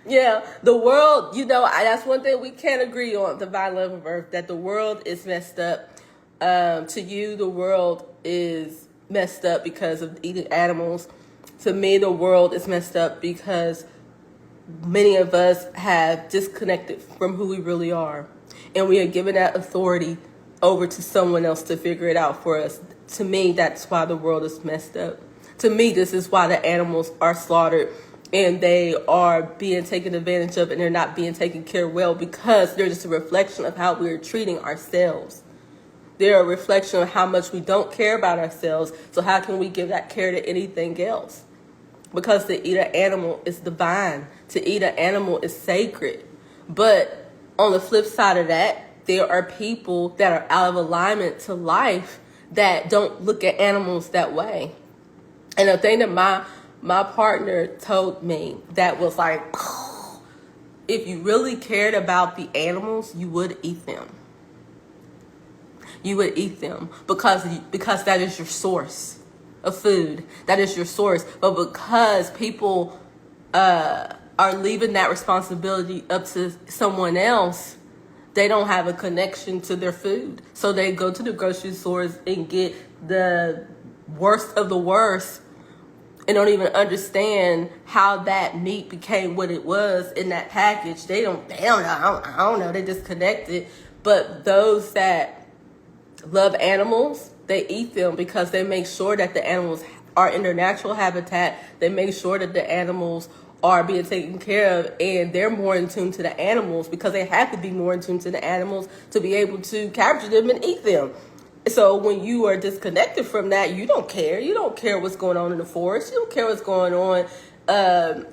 Yeah, the world, that's one thing we can't agree on, divine love of earth, that the world is messed up. To you, the world is messed up because of eating animals. To me, the world is messed up because many of us have disconnected from who we really are. And we are giving that authority over to someone else to figure it out for us. To me, that's why the world is messed up. To me, this is why the animals are slaughtered and they are being taken advantage of and they're not being taken care of well, because they're just a reflection of how we're treating ourselves. They're a reflection of how much we don't care about ourselves. So how can we give that care to anything else? Because to eat an animal is divine. To eat an animal is sacred. But on the flip side of that, there are people that are out of alignment to life that don't look at animals that way. And the thing that my partner told me that was like, if you really cared about the animals, you would eat them. You would eat them because that is your source of food. That is your source. But because people are leaving that responsibility up to someone else, they don't have a connection to their food. So they go to the grocery stores and get the worst of the worst and don't even understand how that meat became what it was in that package. They don't know. I don't know. They disconnected. But those that love animals, they eat them because they make sure that the animals are in their natural habitat. They make sure that the animals are being taken care of, and they're more in tune to the animals because they have to be more in tune to the animals to be able to capture them and eat them. So when you are disconnected from that, you don't care. You don't care what's going on in the forest. You don't care what's going on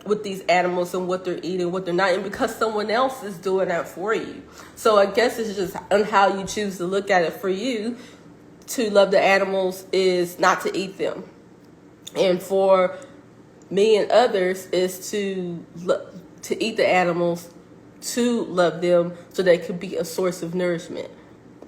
with these animals and what they're eating, what they're not eating, because someone else is doing that for you. So I guess it's just on how you choose to look at it. For you, to love the animals is not to eat them. And for me and others is to eat the animals, to love them so they could be a source of nourishment.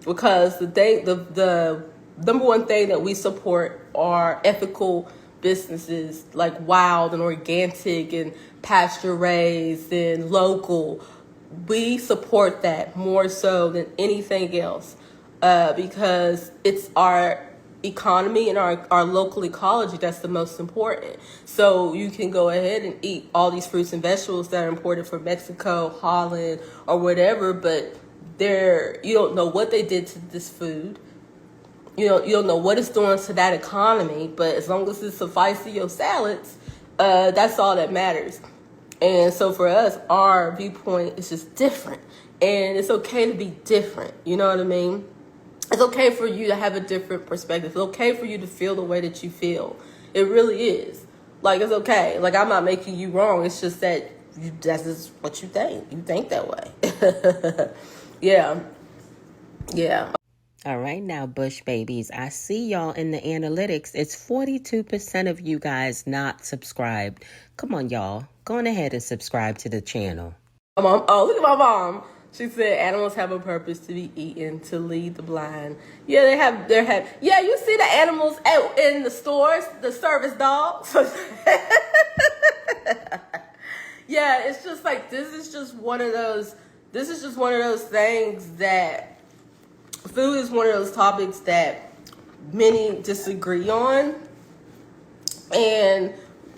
Because the number one thing that we support are ethical businesses like wild and organic and pasture raised and local. We support that more so than anything else because it's our economy and our local ecology that's the most important. So you can go ahead and eat all these fruits and vegetables that are imported from Mexico, Holland, or whatever, but you don't know what they did to this food. You don't know what it's doing to that economy, but as long as it suffices your salads, that's all that matters. And so for us, our viewpoint is just different. And it's okay to be different. You know what I mean? It's okay for you to have a different perspective. It's okay for you to feel the way that you feel. It really is. Like, it's okay. Like, I'm not making you wrong. It's just that that's just what you think. You think that way. Yeah. Yeah. All right now, Bush babies, I see y'all in the analytics. It's 42% of you guys not subscribed. Come on, y'all. Go on ahead and subscribe to the channel. Mom, oh, look at my mom. She said animals have a purpose to be eaten, to lead the blind. Yeah, they have. Yeah, you see the animals in the stores, the service dogs. Yeah, it's just like this is just one of those things that food is one of those topics that many disagree on and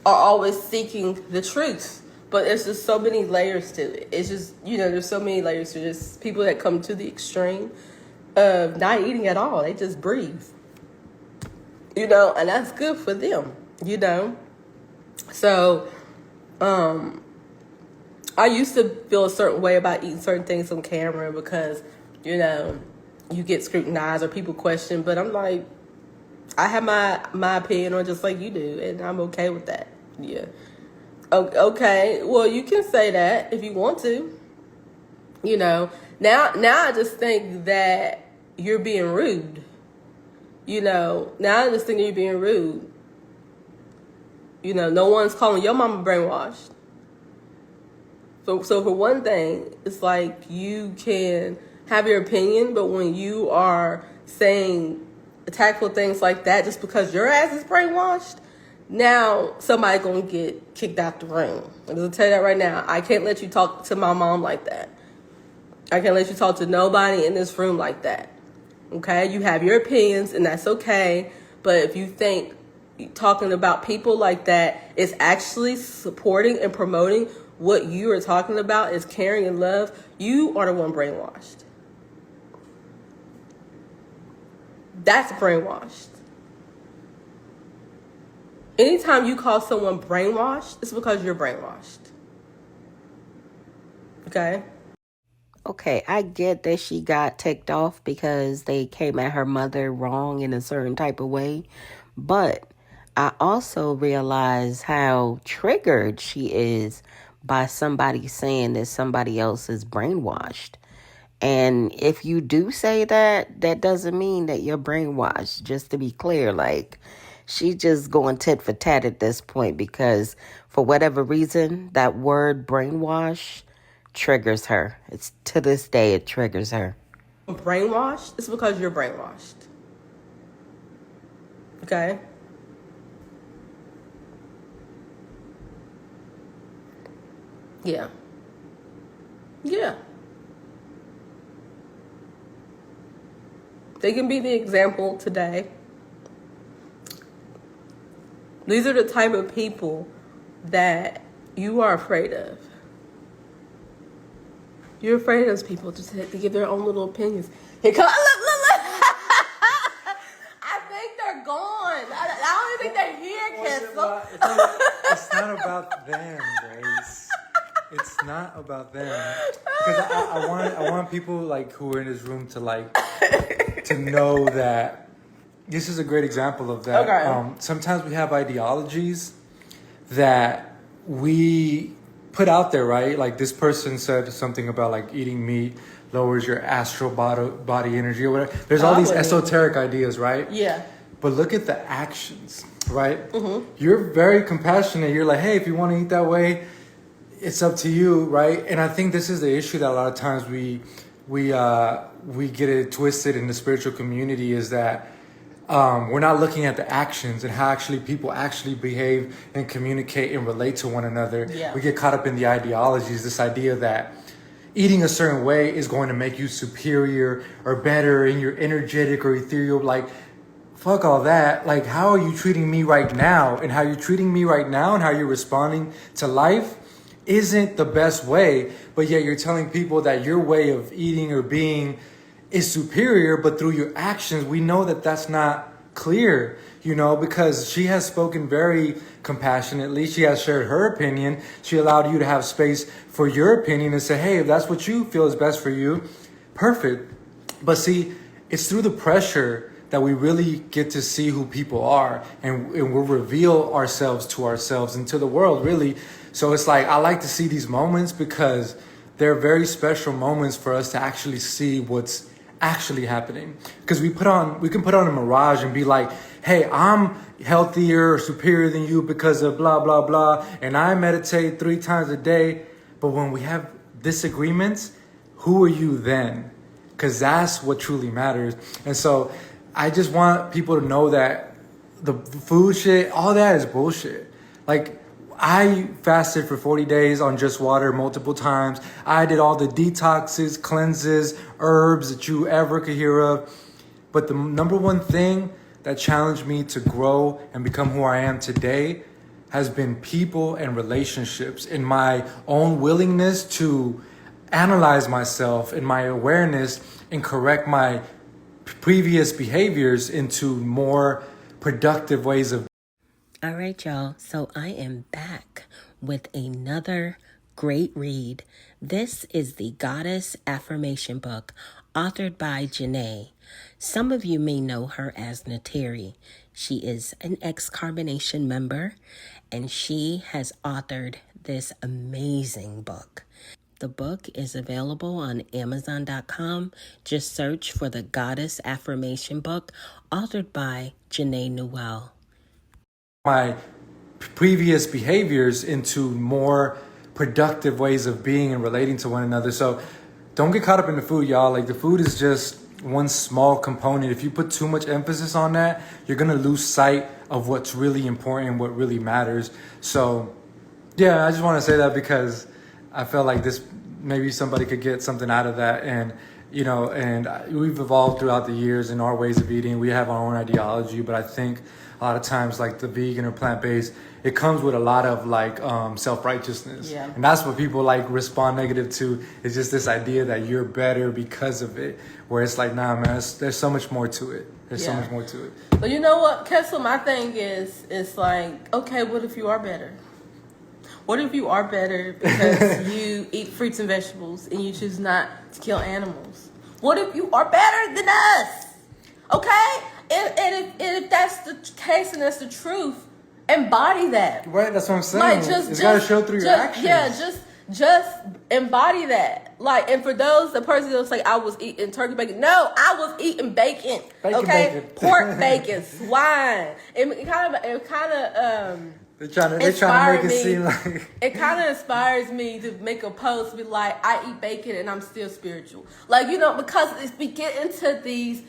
are always seeking the truth. But there's just so many layers to it. It's just, there's so many layers to this. People that come to the extreme of not eating at all. They just breathe. And that's good for them, So, I used to feel a certain way about eating certain things on camera because, you get scrutinized or people question. But I'm like, I have my opinion on just like you do. And I'm okay with that. Yeah. Okay, well, you can say that if you want to. Now I just think that you're being rude. Now I just think you're being rude. No one's calling your mama brainwashed. So for one thing, it's like you can have your opinion, but when you are saying tactful things like that just because your ass is brainwashed, now somebody gonna get kicked out the room. I'm gonna tell you that right now. I can't let you talk to my mom like that. I can't let you talk to nobody in this room like that. Okay? You have your opinions and that's okay. But if you think talking about people like that is actually supporting and promoting what you are talking about is caring and love, you are the one brainwashed. That's brainwashed. Anytime you call someone brainwashed, it's because you're brainwashed. Okay? Okay, I get that she got ticked off because they came at her mother wrong in a certain type of way. But I also realize how triggered she is by somebody saying that somebody else is brainwashed. And if you do say that, that doesn't mean that you're brainwashed. Just to be clear, like, she's just going tit for tat at this point because for whatever reason, that word brainwash triggers her. It's to this day, it triggers her. Brainwashed? It's because you're brainwashed. Okay? Yeah. Yeah. They can be the example today. These are the type of people that you are afraid of. You're afraid of those people just to give their own little opinions. Here, come on, look. I think they're gone. I don't even think they're here, Kessel. It's not about them, Grace. It's not about them. Because I want people like who are in this room to know that this is a great example of that. Okay. Sometimes we have ideologies that we put out there, right? Like this person said something about like eating meat lowers your astral body energy or whatever. There's all these esoteric ideas, right? Yeah. But look at the actions, right? Mm-hmm. You're very compassionate. You're like, hey, if you want to eat that way, it's up to you, right? And I think this is the issue that a lot of times we get it twisted in the spiritual community is that we're not looking at the actions and how actually people actually behave and communicate and relate to one another. Yeah. We get caught up in the ideologies, this idea that eating a certain way is going to make you superior or better and you're energetic or ethereal. Like, fuck all that. Like, how are you treating me right now? And how you're treating me right now and how you're responding to life isn't the best way. But yet you're telling people that your way of eating or being is superior, but through your actions, we know that that's not clear, because she has spoken very compassionately. She has shared her opinion. She allowed you to have space for your opinion and say, hey, if that's what you feel is best for you, perfect. But see, it's through the pressure that we really get to see who people are, and we'll reveal ourselves to ourselves and to the world, really. So it's like, I like to see these moments because they're very special moments for us to actually see what's actually happening. Because we can put on a mirage and be like, hey, I'm healthier or superior than you because of blah, blah, blah, and I meditate 3 times a day. But when we have disagreements, who are you then? Because that's what truly matters. And so I just want people to know that the food shit, all that is bullshit. Like, I fasted for 40 days on just water multiple times. I did all the detoxes, cleanses, herbs that you ever could hear of. But the number one thing that challenged me to grow and become who I am today has been people and relationships, and my own willingness to analyze myself and my awareness and correct my previous behaviors into more productive ways of. All right, y'all. So I am back with another great read. This is the Goddess Affirmation book, authored by Janae. Some of you may know her as Nateri. She is an ex-Carbonation member, and she has authored this amazing book. The book is available on Amazon.com. Just search for the Goddess Affirmation book, authored by Janae Newell. My previous behaviors into more productive ways of being and relating to one another. So don't get caught up in the food, y'all. Like, the food is just one small component. If you put too much emphasis on that, you're going to lose sight of what's really important, what really matters. So yeah, I just want to say that because I felt like this, maybe somebody could get something out of that. And we've evolved throughout the years in our ways of eating. We have our own ideology, but I think a lot of times, like the vegan or plant-based, it comes with a lot of like self-righteousness. Yeah. And that's what people like respond negative to, is just this idea that you're better because of it, where it's like, nah, man, there's so much more to it. There's so much more to it. But you know what, Kessel, my thing is, it's like, okay, what if you are better? What if you are better because you eat fruits and vegetables and you choose not to kill animals? What if you are better than us? Okay? And if that's the case and that's the truth, embody that. Right, that's what I'm saying. Like, it's got to show through your actions. Yeah, just embody that. Like, and for the person that's like, I was eating turkey bacon. No, I was eating bacon. Bacon. Pork bacon, swine. It kind of They're trying to make it seem like it kind of inspires me to make a post, be like, I eat bacon and I'm still spiritual. Like, because we get into these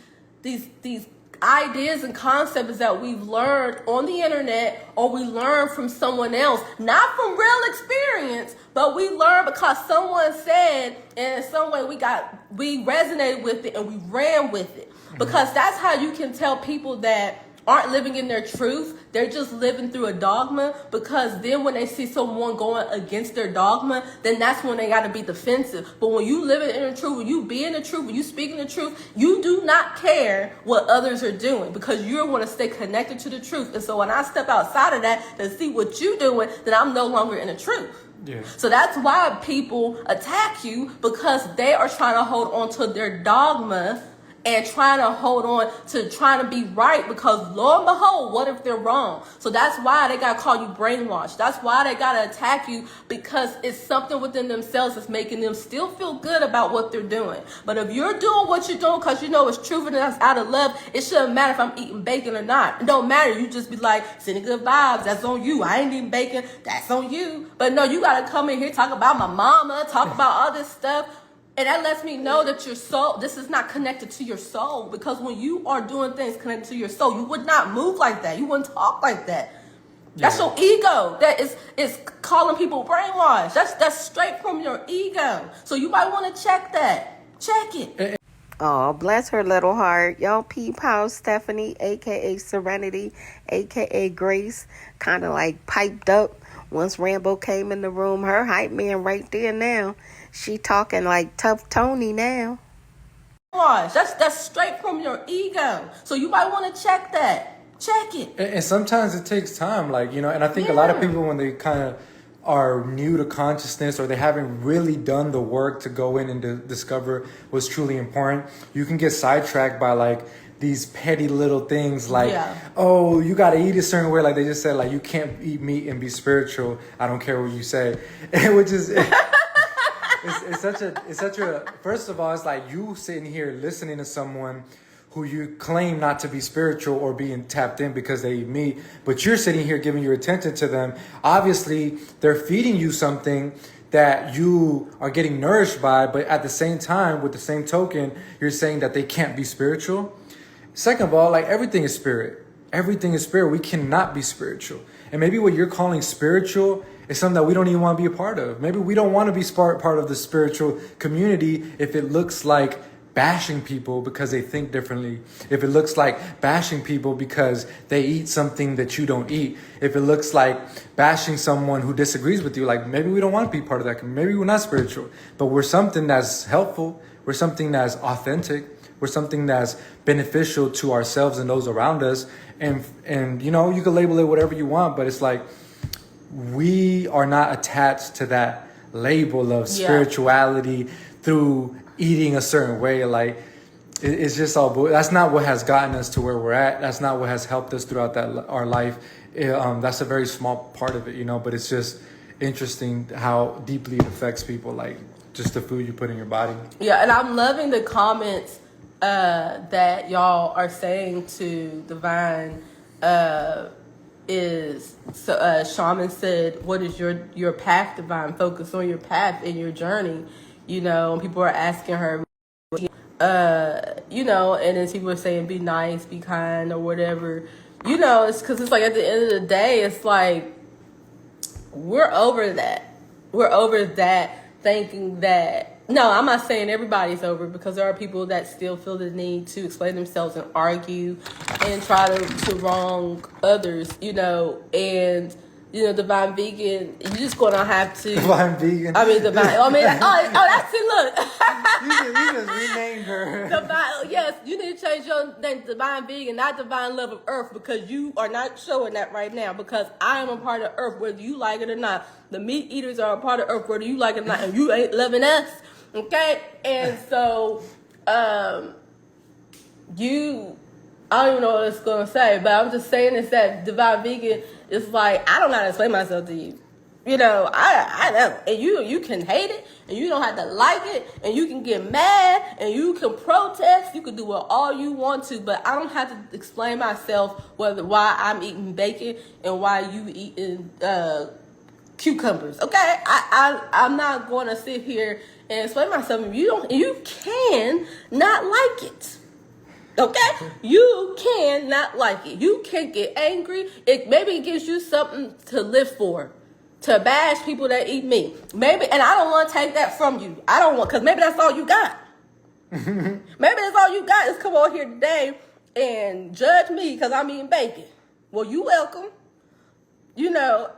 ideas and concepts that we've learned on the internet, or we learn from someone else, not from real experience, but we learn because someone said, and in some way we resonated with it and we ran with it. Because that's how you can tell people that aren't living in their truth. They're just living through a dogma, because then when they see someone going against their dogma, then that's when they got to be defensive. But when you live in the truth, when you be in the truth, when you speaking the truth, you do not care what others are doing, because you want to stay connected to the truth. And so when I step outside of that to see what you doing, then I'm no longer in the truth. Yeah. So that's why people attack you, because they are trying to hold on to their dogma and trying to hold on to trying to be right, because lo and behold, what if they're wrong? So that's why they got to call you brainwashed. That's why they got to attack you, because it's something within themselves that's making them still feel good about what they're doing. But if you're doing what you're doing because you know it's truth and that's out of love, it shouldn't matter if I'm eating bacon or not. It don't matter. You just be like, sending good vibes, that's on you. I ain't eating bacon, that's on you. But no, you got to come in here, talk about my mama, talk about all this stuff. And that lets me know that your soul, this is not connected to your soul. Because when you are doing things connected to your soul, you would not move like that. You wouldn't talk like that. That's your ego. That is calling people brainwashed. That's straight from your ego. So you might want to check that. Check it. Oh, bless her little heart. Y'all peep how Stephanie, a.k.a. Serenity, a.k.a. Grace, kind of like piped up once Rambo came in the room. Her hype man right there now. She talking like Tough Tony now. That's straight from your ego. So you might want to check that. Check it. And sometimes it takes time, like, you know, and I think a lot of people, when they kind of are new to consciousness, or they haven't really done the work to go in and discover what's truly important, you can get sidetracked by like these petty little things, like, oh, you got to eat a certain way. Like they just said, like, you can't eat meat and be spiritual. I don't care what you say. Which is... It's such a, first of all, it's like you sitting here listening to someone who you claim not to be spiritual or being tapped in because they eat meat, but you're sitting here giving your attention to them. Obviously, they're feeding you something that you are getting nourished by, but at the same time, with the same token, you're saying that they can't be spiritual. Second of all, like, everything is spirit. Everything is spirit. We cannot be spiritual. And maybe what you're calling spiritual is something that we don't even want to be a part of. Maybe we don't want to be part of the spiritual community if it looks like bashing people because they think differently. If it looks like bashing people because they eat something that you don't eat. If it looks like bashing someone who disagrees with you, like, maybe we don't want to be part of that community. Maybe we're not spiritual, but we're something that's helpful. We're something that's authentic. We're something that's beneficial to ourselves and those around us. And you know, you can label it whatever you want, but it's like, we are not attached to that label of spirituality through eating a certain way. Like, it's just all that's not what has gotten us to where we're at. That's not what has helped us throughout our life. That's a very small part of it, you know, but it's just interesting how deeply it affects people, like just the food you put in your body. Yeah, and I'm loving the comments that y'all are saying to Divine. Shaman said, what is your path, Divine? Focus on your path in your journey, you know. And people are asking her, you know, and then people are saying, be nice, be kind, or whatever, you know. It's because it's like, at the end of the day, it's like, we're over that. We're over that, thinking that, no, I'm not saying everybody's over, because there are people that still feel the need to explain themselves and argue and try to wrong others, you know. And, you know, Divine Vegan, you're just going to have to... Divine Vegan. I mean, Divine... that's it, look. You just renamed her. Divine, yes, you need to change your name to Divine Vegan, not Divine Love of Earth, because you are not showing that right now, because I am a part of Earth, whether you like it or not. The meat eaters are a part of Earth, whether you like it or not, and you ain't loving us. Okay, and so, I don't even know what it's going to say, but I'm just saying is that Divine Vegan is like, I don't know how to explain myself to you. You know, I know, and you can hate it, and you don't have to like it, and you can get mad, and you can protest, you can do all you want to, but I don't have to explain myself why I'm eating bacon and why you eating cucumbers. Okay, I'm not going to sit here and explain myself. You can not like it. Okay, you can not like it. You can get angry. Maybe it gives you something to live for, to bash people that eat meat. Maybe, and I don't want to take that from you. I don't want, because maybe that's all you got. Maybe that's all you got is come on here today and judge me because I'm eating bacon. Well, you welcome. You know,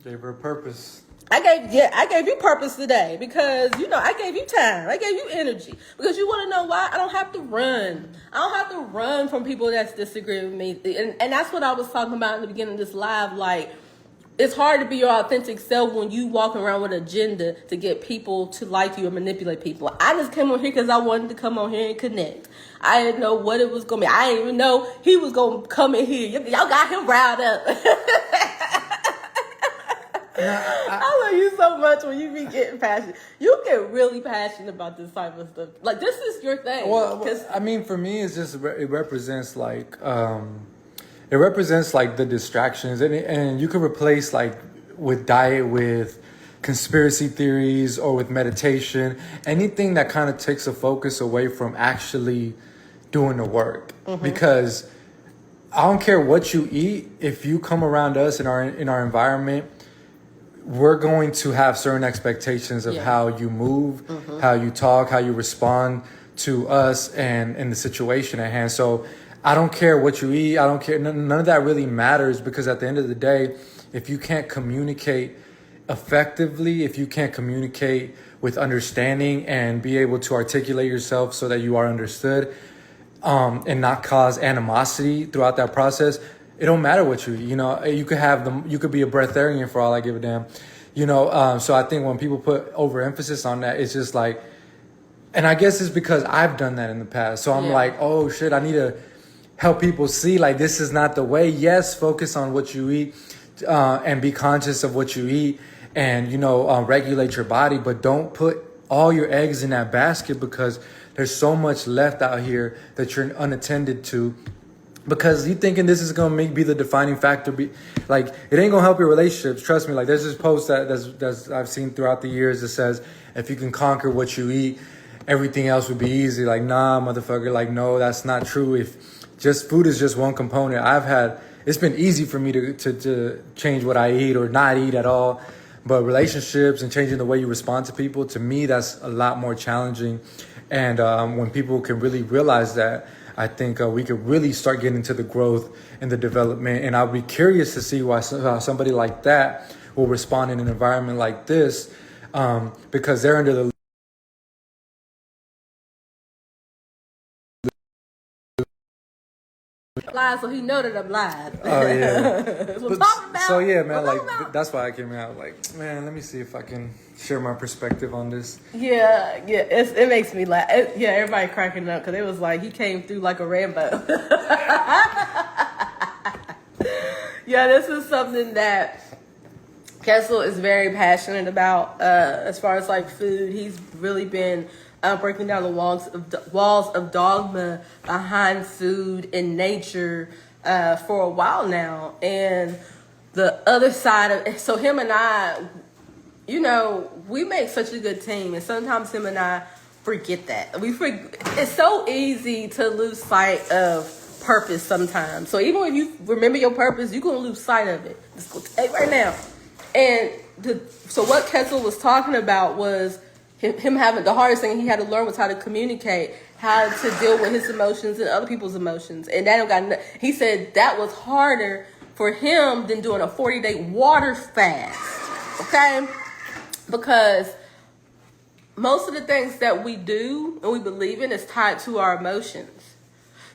Gave her a purpose. I gave you purpose today because, you know, I gave you time. I gave you energy because you want to know why. I don't have to run. I don't have to run from people that disagree with me. And that's what I was talking about in the beginning of this live. Like, it's hard to be your authentic self when you walking around with an agenda to get people to like you or manipulate people. I just came on here because I wanted to come on here and connect. I didn't know what it was going to be. I didn't even know he was going to come in here. Y'all got him riled up. I love you so much when you be getting passionate. You get really passionate about this type of stuff. Like, this is your thing. Well, I mean, for me, it's just, it represents like the distractions, and you can replace like with diet with conspiracy theories or with meditation, anything that kind of takes a focus away from actually doing the work. Because I don't care what you eat, if you come around us in our environment, we're going to have certain expectations of how you move, how you talk, how you respond to us and in the situation at hand. So I don't care what you eat. I don't care. None of that really matters, because at the end of the day, if you can't communicate effectively, if you can't communicate with understanding and be able to articulate yourself so that you are understood, and not cause animosity throughout that process, it don't matter what you eat. You know, you could be a breatharian for all I give a damn. You know, so I think when people put overemphasis on that, it's just like, and I guess it's because I've done that in the past. So I'm like, oh shit, I need to help people see like this is not the way. Yes, focus on what you eat, and be conscious of what you eat, and regulate your body, but don't put all your eggs in that basket, because there's so much left out here that you're unattended to, because you thinking this is gonna be the defining factor. Like, it ain't gonna help your relationships. Trust me. Like, there's this post that's I've seen throughout the years that says, if you can conquer what you eat, everything else would be easy. Like, nah, motherfucker. Like, no, that's not true. If just food is just one component. It's been easy for me to change what I eat or not eat at all. But relationships and changing the way you respond to people, to me, that's a lot more challenging. And when people can really realize that, I think we could really start getting into the growth and the development. And I'll be curious to see how somebody like that will respond in an environment like this, because they're under the Live, so he know that I'm live. Oh yeah. That's what I'm talking about. So yeah, man, What I'm like talking about. that's why I came out. Like, man, let me see if I can share my perspective on this. Yeah, it makes me laugh. Everybody cracking up because it was like he came through like a Rambo. Yeah, this is something that Kessel is very passionate about. As far as like food, he's really been breaking down the walls of dogma behind food and nature for a while now. And the other side of it, so him and I, we make such a good team, and sometimes him and I forget that. It's so easy to lose sight of purpose sometimes. So even if you remember your purpose, you're gonna lose sight of it. Let's go take right now. And so what Kessel was talking about was him having the hardest thing he had to learn was how to communicate, how to deal with his emotions and other people's emotions. And he said that was harder for him than doing a 40-day water fast. Okay? Because most of the things that we do and we believe in is tied to our emotions.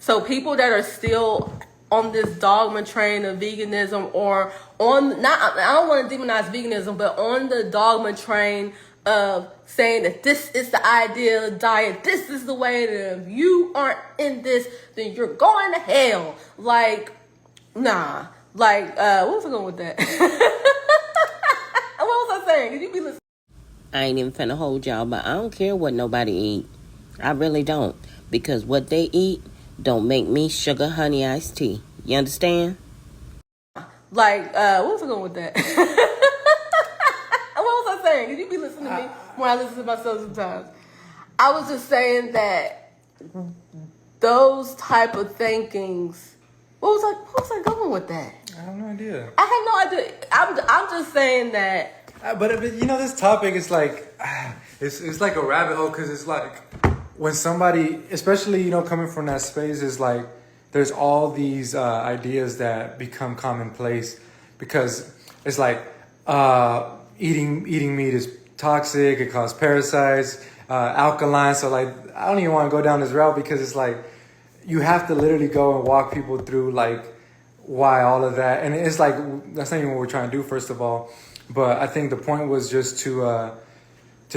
So people that are still on this dogma train of veganism, or I don't want to demonize veganism, but on the dogma train of saying that this is the ideal diet, this is the way that if you aren't in this, then you're going to hell. Like, nah. Like, what was I going with that? What was I saying? Could you be listening? I ain't even finna hold y'all, but I don't care what nobody eat. I really don't. Because what they eat don't make me sugar honey iced tea. You understand? Like, what was I going with that? What was I saying? Could you be listening to me when I listen to myself sometimes? I was just saying that those type of thinkings. What was I going with that? I have no idea. I have no idea. I'm just saying that. But this topic is like, it's like a rabbit hole, because it's like when somebody, especially coming from that space, is like there's all these ideas that become commonplace, because it's like eating meat is toxic, it causes parasites, alkaline. So like I don't even want to go down this route, because it's like you have to literally go and walk people through like why all of that. And it's like that's not even what we're trying to do, first of all. But I think the point was just to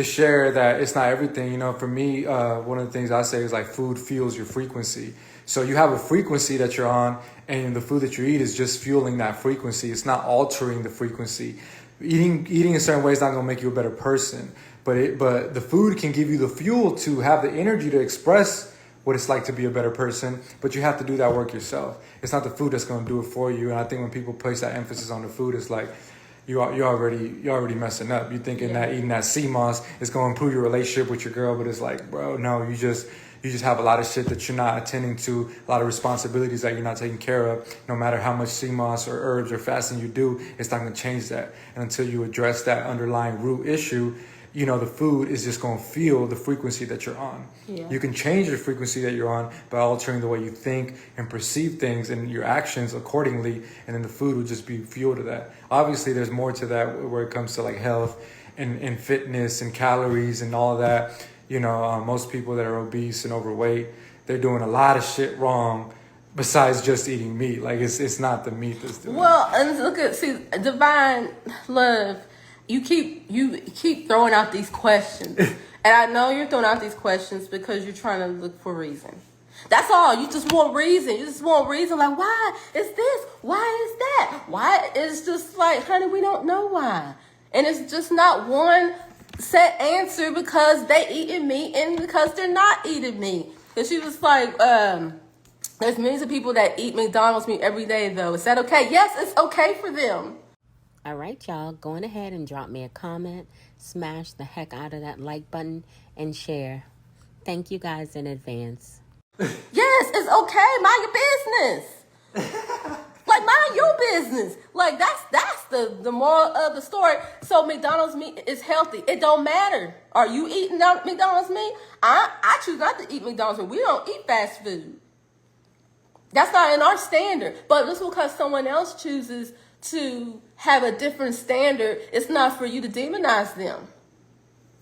share that it's not everything. For me, one of the things I say is like food fuels your frequency. So you have a frequency that you're on, and the food that you eat is just fueling that frequency. It's not altering the frequency. Eating a certain way is not going to make you a better person, but the food can give you the fuel to have the energy to express what it's like to be a better person. But you have to do that work yourself. It's not the food that's going to do it for you. And I think when people place that emphasis on the food, it's like you already messing up. You thinking that eating that sea moss is going to improve your relationship with your girl, but it's like, bro, no, you just have a lot of shit that you're not attending to, a lot of responsibilities that you're not taking care of. No matter how much sea moss or herbs or fasting you do, it's not going to change that. And until you address that underlying root issue, the food is just going to feel the frequency that you're on. Yeah. You can change the frequency that you're on by altering the way you think and perceive things and your actions accordingly. And then the food will just be fuel to that. Obviously, there's more to that where it comes to like health and fitness and calories and all of that. Most people that are obese and overweight, they're doing a lot of shit wrong besides just eating meat. Like it's not the meat that's doing it. Well, and look at Divine Love. You keep throwing out these questions, and I know you're throwing out these questions because you're trying to look for reason. That's all. You just want reason. You just want reason. Like, why is this? Why is that? Why? It's just like, honey, we don't know why, and it's just not one set answer because they eating meat and because they're not eating meat. And she was like, there's millions of people that eat McDonald's meat every day, though. Is that okay? Yes, it's okay for them. All right, y'all, going ahead and drop me a comment, smash the heck out of that like button, and share. Thank you guys in advance. Yes, it's okay. Mind your business. Like, mind your business. Like, that's the moral of the story. So McDonald's meat is healthy. It don't matter. Are you eating McDonald's meat? I choose not to eat McDonald's meat. We don't eat fast food. That's not in our standard. But just because someone else chooses to have a different standard, it's not for you to demonize them.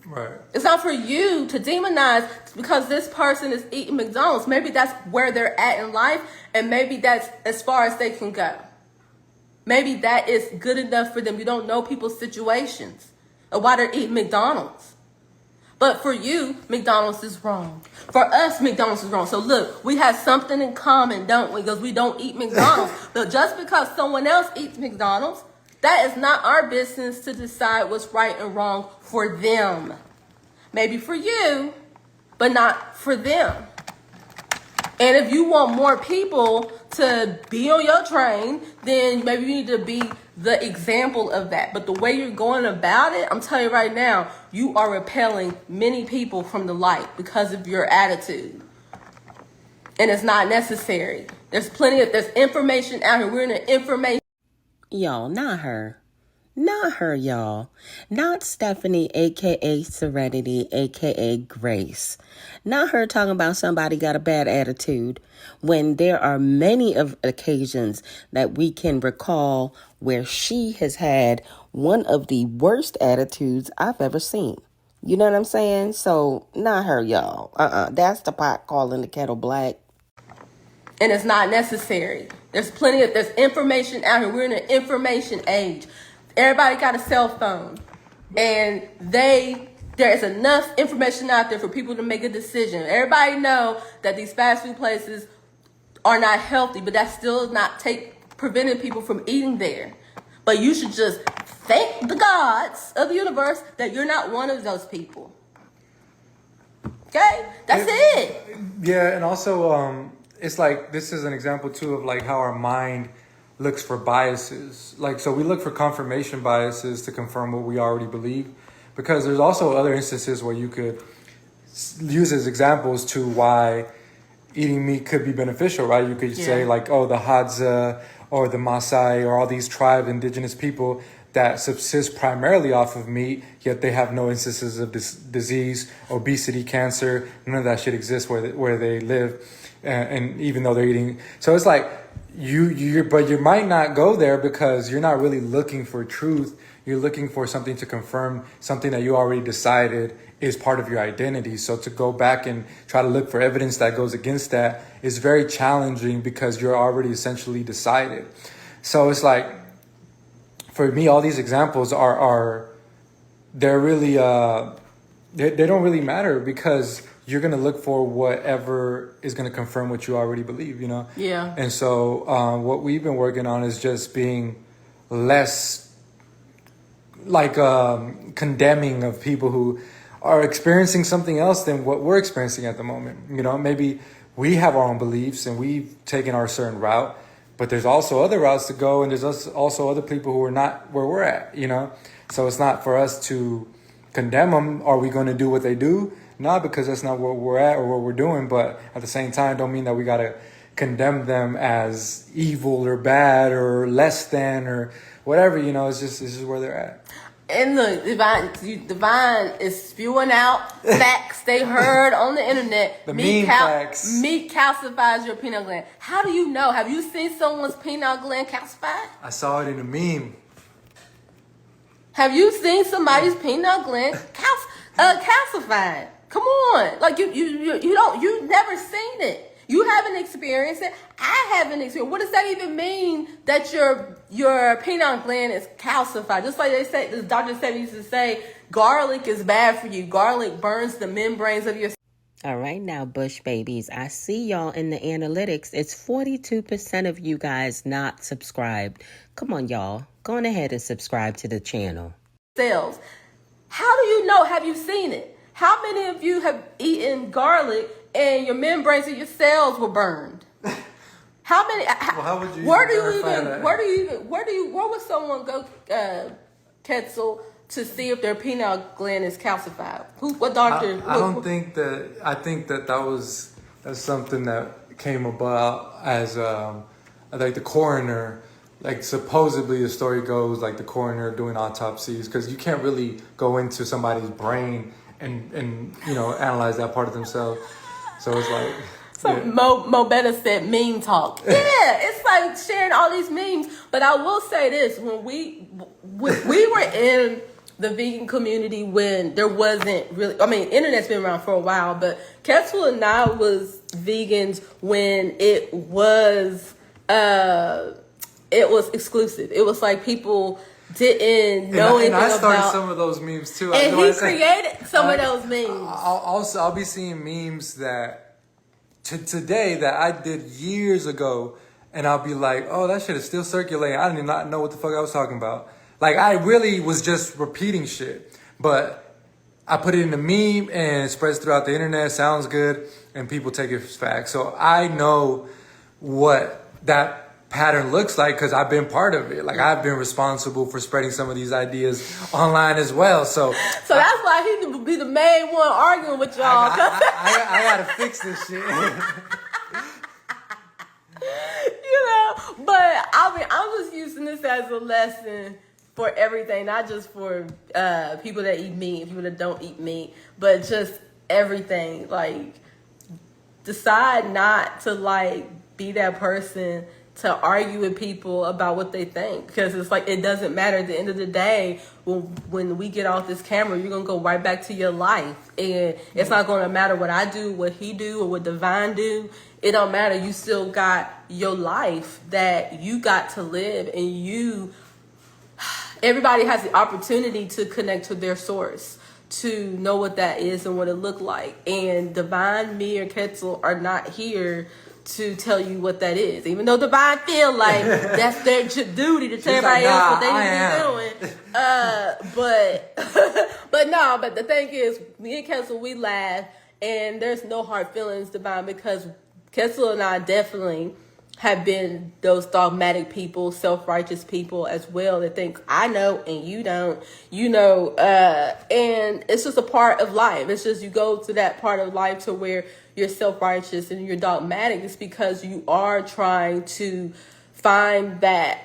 Right. It's not for you to demonize because this person is eating McDonald's. Maybe that's where they're at in life, and maybe that's as far as they can go. Maybe that is good enough for them. You don't know people's situations or why they're eating McDonald's. But for you, McDonald's is wrong. For us, McDonald's is wrong. So look, we have something in common, don't we? Because we don't eat McDonald's. But just because someone else eats McDonald's, that is not our business to decide what's right and wrong for them. Maybe for you, but not for them. And if you want more people to be on your train, then maybe you need to be the example of that. But the way you're going about it, I'm telling you right now, you are repelling many people from the light because of your attitude. And it's not necessary. There's information out here. We're in an information. Y'all, not her. Not her, y'all. Not Stephanie, a.k.a. Serenity, a.k.a. Grace. Not her talking about somebody got a bad attitude when there are many of occasions that we can recall where she has had one of the worst attitudes I've ever seen. You know what I'm saying? So, not her, y'all. That's the pot calling the kettle black. And it's not necessary. There's information out here. We're in an information age. Everybody got a cell phone, and there is enough information out there for people to make a decision. Everybody know that these fast food places are not healthy, but that still not preventing people from eating there. But you should just thank the gods of the universe that you're not one of those people. Okay, that's it. Yeah, and also it's like this is an example too of like how our mind looks for biases. Like, so we look for confirmation biases to confirm what we already believe, because there's also other instances where you could use as examples to why eating meat could be beneficial, right? You could say like, oh, the Hadza or the Maasai or all these tribe indigenous people that subsist primarily off of meat, yet they have no instances of disease, obesity, cancer. None of that shit exists where they live, and even though they're eating. So it's like, but you might not go there because you're not really looking for truth. You're looking for something to confirm something that you already decided is part of your identity. So to go back and try to look for evidence that goes against that is very challenging because you're already essentially decided. So it's like, for me, all these examples they're really, they don't really matter because you're going to look for whatever is going to confirm what you already believe, you know? Yeah. And so what we've been working on is just being less like condemning of people who are experiencing something else than what we're experiencing at the moment. You know, maybe we have our own beliefs and we've taken our certain route, but there's also other routes to go, and there's also other people who are not where we're at, you know? So it's not for us to condemn them. Are we going to do what they do? Not because that's not where we're at or what we're doing, but at the same time, don't mean that we got to condemn them as evil or bad or less than or whatever, you know? It's just where they're at. And look, Divine is spewing out facts they heard on the internet. The mean facts. Meat calcifies your pineal gland. How do you know? Have you seen someone's pineal gland calcified? I saw it in a meme. Have you seen somebody's pineal gland calcified? Come on, like you've never seen it. You haven't experienced it. I haven't experienced. What does that even mean that your pineal gland is calcified? Just like they say, the doctor said used to say, garlic is bad for you. Garlic burns the membranes of your. All right, now, Bush babies, I see y'all in the analytics. It's 42% of you guys not subscribed. Come on, y'all. Go on ahead and subscribe to the channel. Cells. How do you know? Have you seen it? How many of you have eaten garlic and your membranes of your cells were burned? How many? How would you? Where would someone go, Quetzal, to see if their pineal gland is calcified? What doctor? I think that's something that came about as like the coroner. Like supposedly the story goes, like the coroner doing autopsies, because you can't really go into somebody's brain and you know analyze that part of themselves. So it's like Mo Better said meme talk. Yeah, it's like sharing all these memes. But I will say this: when we were in the vegan community when there wasn't really, I mean, internet's been around for a while, but Quetzal and I was vegans when it was exclusive. It was like people didn't know anything about. And I started some of those memes too. And he created some of those memes. I'll be seeing memes that today that I did years ago, and I'll be like, oh, that shit is still circulating. I did not know what the fuck I was talking about. Like, I really was just repeating shit. But I put it in a meme, and it spreads throughout the internet, sounds good, and people take it as fact. So I know what that pattern looks like because I've been part of it. Like, I've been responsible for spreading some of these ideas online as well. So that's why he would be the main one arguing with y'all. I gotta fix this shit. You know, but I mean, I'm just using this as a lesson for everything, not just for people that eat meat and people that don't eat meat, but just everything. Like, decide not to like be that person to argue with people about what they think, because it's like it doesn't matter. At the end of the day, when we get off this camera, you're gonna go right back to your life, and it's not gonna matter what I do, what he do, or what Divine do. It don't matter. You still got your life that you got to live, and everybody has the opportunity to connect to their source, to know what that is and what it looked like. And Divine, me, or Quetzal are not here to tell you what that is, even though Divine feel like that's their duty to tell everybody else what they need to be doing. But the thing is, me and Quetzal, we laugh, and there's no hard feelings, Divine, because Quetzal and I definitely have been those dogmatic people, self-righteous people as well, that think I know and you don't, and it's just a part of life. It's just you go to that part of life to where you're self-righteous and you're dogmatic. It's because you are trying to find that,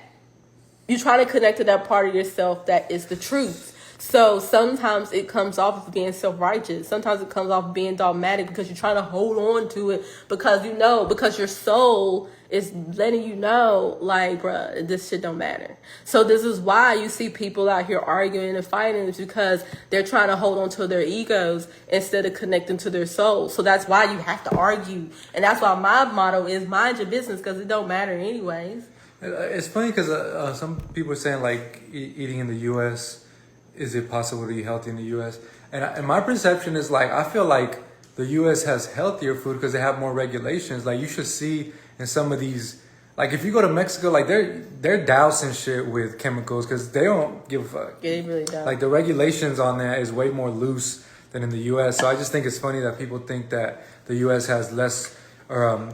you're trying to connect to that part of yourself that is the truth. So sometimes it comes off as being self-righteous. Sometimes it comes off being dogmatic because you're trying to hold on to it because because your soul is letting you know, like, bruh, this shit don't matter. So this is why you see people out here arguing and fighting, is because they're trying to hold on to their egos instead of connecting to their soul. So that's why you have to argue. And that's why my motto is mind your business, because it don't matter anyways. It's funny because some people are saying, like, eating in the U.S., is it possible to eat healthy in the U.S.? And my perception is, like, I feel like the U.S. has healthier food because they have more regulations. Like, you should see in some of these, like, if you go to Mexico, like, they're dousing shit with chemicals because they don't give a fuck. Yeah, they really don't. Like, the regulations on that is way more loose than in the U.S. So I just think it's funny that people think that the U.S. has less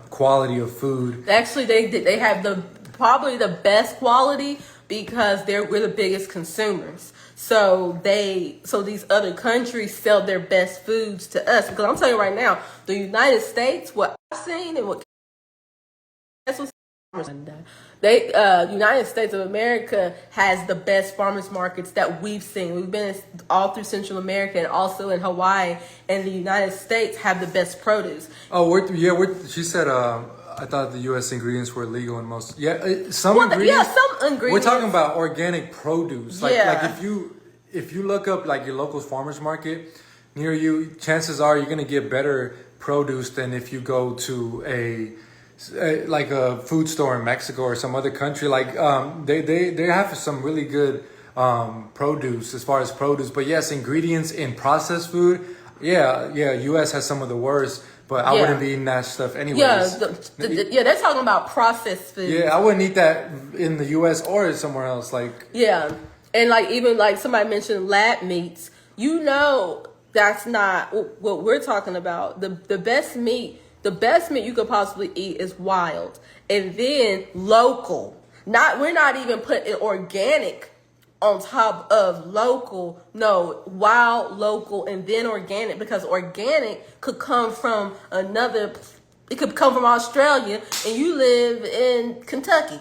quality of food. Actually, they have the probably the best quality because we're the biggest consumers. So these other countries sell their best foods to us. Because I'm telling you right now, the United States, what I've seen and what that's what's United States of America has the best farmers markets that we've seen. We've been all through Central America and also in Hawaii, and the United States have the best produce. Oh, she said. I thought the U.S. ingredients were illegal in most. Some ingredients. Some ingredients. We're talking about organic produce. Like if you look up like your local farmers market near you, chances are you're gonna get better produce than if you go to a food store in Mexico or some other country. Like they have some really good produce as far as produce. But yes, ingredients in processed food. U.S. has some of the worst. But I wouldn't be eating that stuff anyways. They're talking about processed food. Yeah, I wouldn't eat that in the U.S. or somewhere else. And even somebody mentioned lab meats. That's not what we're talking about. The best meat you could possibly eat is wild, and then local. We're not even putting organic on top of local. No, wild, local, and then organic, because organic could come from it could come from Australia and you live in Kentucky,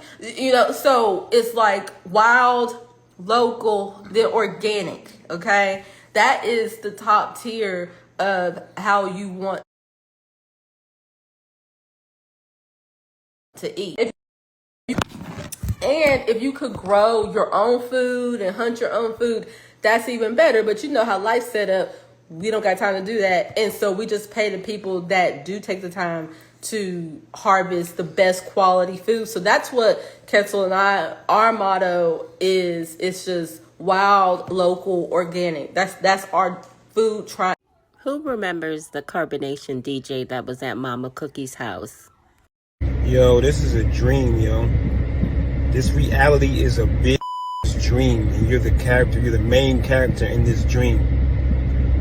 so it's like wild, local, then organic. Okay, that is the top tier of how you want to eat. And if you could grow your own food and hunt your own food, that's even better. But you know how life's set up, we don't got time to do that. And so we just pay the people that do take the time to harvest the best quality food. So that's what Quetzal and our motto is. It's just wild, local, organic. That's our food try. Who remembers the carbonation DJ that was at Mama Cookie's house? Yo, this is a dream, yo. This reality is a big dream, and you're the main character in this dream.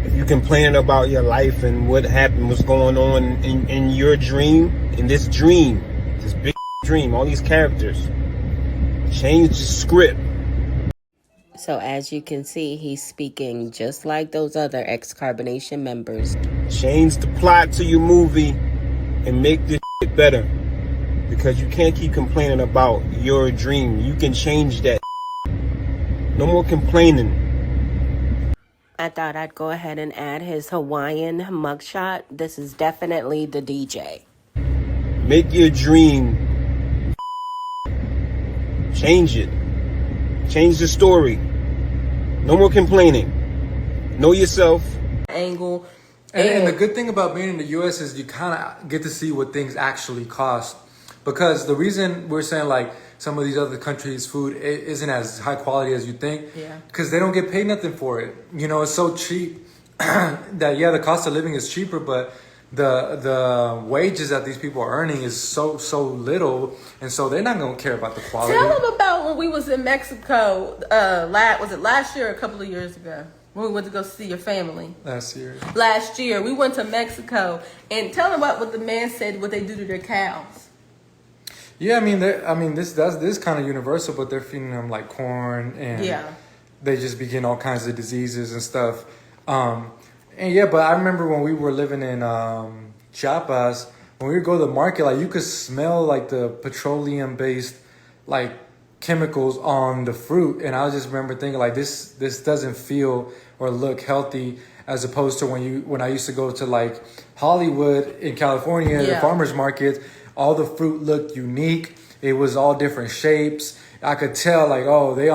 If you complain about your life and what happened, what's going on in your dream, in this big dream, all these characters, change the script. So as you can see, he's speaking just like those other ex-Carbonation members. Change the plot to your movie and make this shit better. Because you can't keep complaining about your dream. You can change that. No more complaining. I thought I'd go ahead and add his Hawaiian mugshot. This is definitely the DJ. Make your dream. Change it. Change the story. No more complaining. Know yourself. Angle. And the good thing about being in the U.S. is you kind of get to see what things actually cost. Because the reason we're saying like some of these other countries' food isn't as high quality as you think, because they don't get paid nothing for it. It's so cheap that the cost of living is cheaper, but the wages that these people are earning is so little, and so they're not gonna care about the quality. Tell them about when we was in Mexico. Was it last year or a couple of years ago? When we went to go see your family. Last year, we went to Mexico, and tell them what the man said, what they do to their cows. Yeah, this is kind of universal, but they're feeding them like corn, and they just begin all kinds of diseases and stuff. But I remember when we were living in Chiapas, when we would go to the market, like you could smell like the petroleum-based like chemicals on the fruit, and I just remember thinking like this doesn't feel or look healthy, as opposed to when I used to go to like Hollywood in California, the farmers markets. All the fruit looked unique. It was all different shapes. I could tell like, oh, it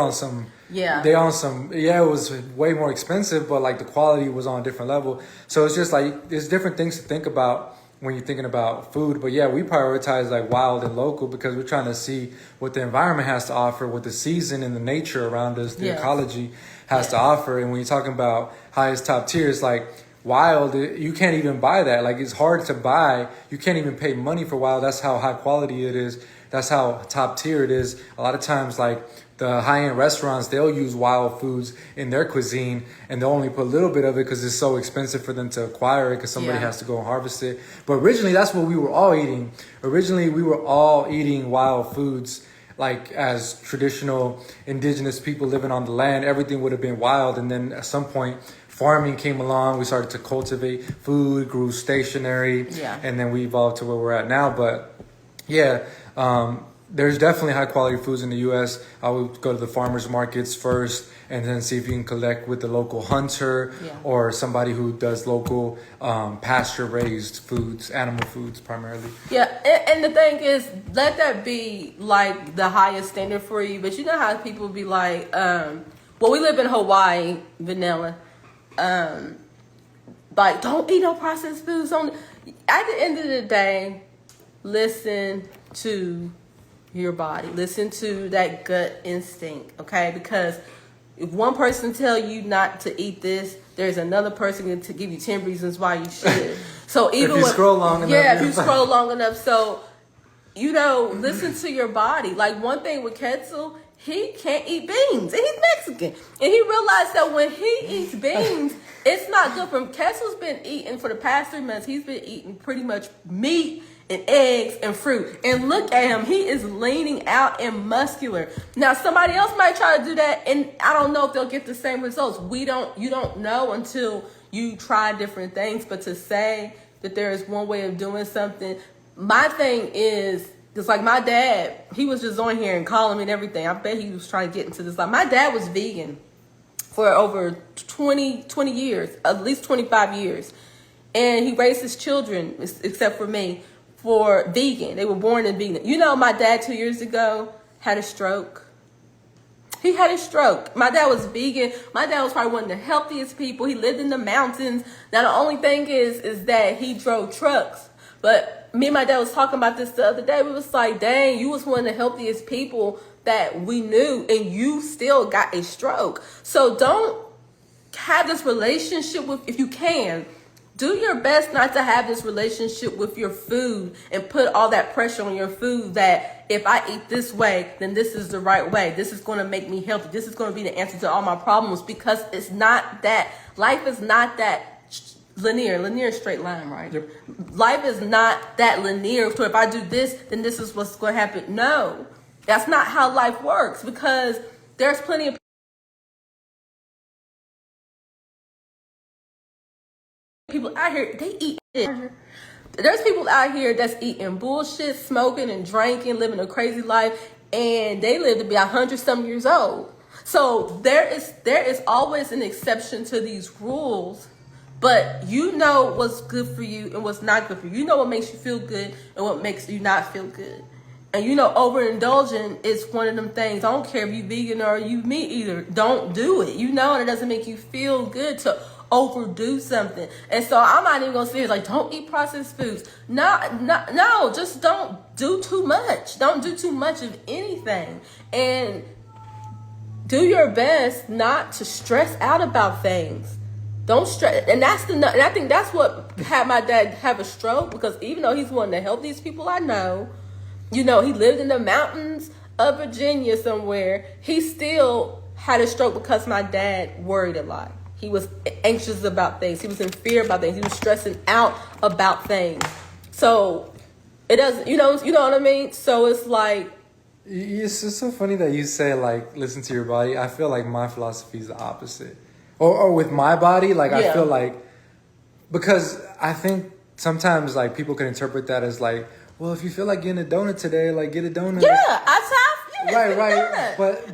was way more expensive, but like the quality was on a different level. So it's just like, there's different things to think about when you're thinking about food. But we prioritize like wild and local because we're trying to see what the environment has to offer, what the season and the nature around us, the ecology has to offer. And when you're talking about highest top tier, it's like, wild, you can't even buy that. Like, it's hard to buy. You can't even pay money for wild. That's how high quality it is. That's how top tier it is. A lot of times, like the high-end restaurants, they'll use wild foods in their cuisine, and they'll only put a little bit of it because it's so expensive for them to acquire it, because somebody has to go and harvest it. But originally, that's what we were all eating. Originally, we were all eating wild foods like as traditional indigenous people living on the land, everything would have been wild. And then at some point, farming came along. We started to cultivate food, grew stationary, and then we evolved to where we're at now. But yeah, there's definitely high quality foods in the U.S. I would go to the farmers markets first and then see if you can collect with the local hunter or somebody who does local pasture raised foods, animal foods primarily. Yeah, and the thing is, let that be like the highest standard for you. But you know how people be like, well, we live in Hawaii, vanilla. Like, don't eat no processed foods. At the end of the day, listen to your body. Listen to that gut instinct, okay? Because if one person tell you not to eat this, there's another person going to give you 10 reasons why you should. So even if you scroll long enough. Yeah, if you scroll long enough. So, you know, listen to your body. Like, one thing with Quetzal, he can't eat beans, and he's Mexican. And he realized that when he eats beans, it's not good for him. Quetzal's been eating, for the past 3 months, he's been eating pretty much meat and eggs and fruit. And look at him. He is leaning out and muscular. Now, somebody else might try to do that, and I don't know if they'll get the same results. You don't know until you try different things. But to say that there is one way of doing something, my thing is, it's like my dad, he was just on here and calling me and everything. I bet he was trying to get into this. Like, my dad was vegan for over 20 years, at least 25 years. And he raised his children, except for me, for vegan. They were born in vegan. You know, my dad 2 years ago had a stroke. He had a stroke. My dad was vegan. My dad was probably one of the healthiest people. He lived in the mountains. Now, the only thing is that he drove trucks. But me and my dad was talking about this the other day. We was like, dang, you was one of the healthiest people that we knew, and you still got a stroke. So don't have this relationship with, if you can, do your best not to have this relationship with your food and put all that pressure on your food that if I eat this way, then this is the right way. This is going to make me healthy. This is going to be the answer to all my problems, because it's not that, life is not that linear straight line, right? Yep. Life is not that linear. So if I do this, then this is what's going to happen. No, that's not how life works, because there's plenty of people out here, they eat shit. There's people out here that's eating bullshit, smoking and drinking, living a crazy life, and they live to be 100-some years old. So there is always an exception to these rules. But you know what's good for you and what's not good for you. You know what makes you feel good and what makes you not feel good. And you know, overindulging is one of them things. I don't care if you vegan or you meat eater. Don't do it. You know, and it doesn't make you feel good to overdo something. And so I'm not even gonna say it's like, don't eat processed foods. No, just don't do too much. Don't do too much of anything. And do your best not to stress out about things. Don't stress, and I think that's what had my dad have a stroke, because even though he's one of the healthiest people I know, you know, he lived in the mountains of Virginia somewhere, he still had a stroke because my dad worried a lot. He was anxious about things. He was in fear about things. He was stressing out about things. So it doesn't, you know what I mean? So it's like, it's just so funny that you say, like, listen to your body. I feel like my philosophy is the opposite. Or with my body, like, I feel like, because I think sometimes, like, people can interpret that as like, well, if you feel like getting a donut today, like, get a donut. Yeah, right. But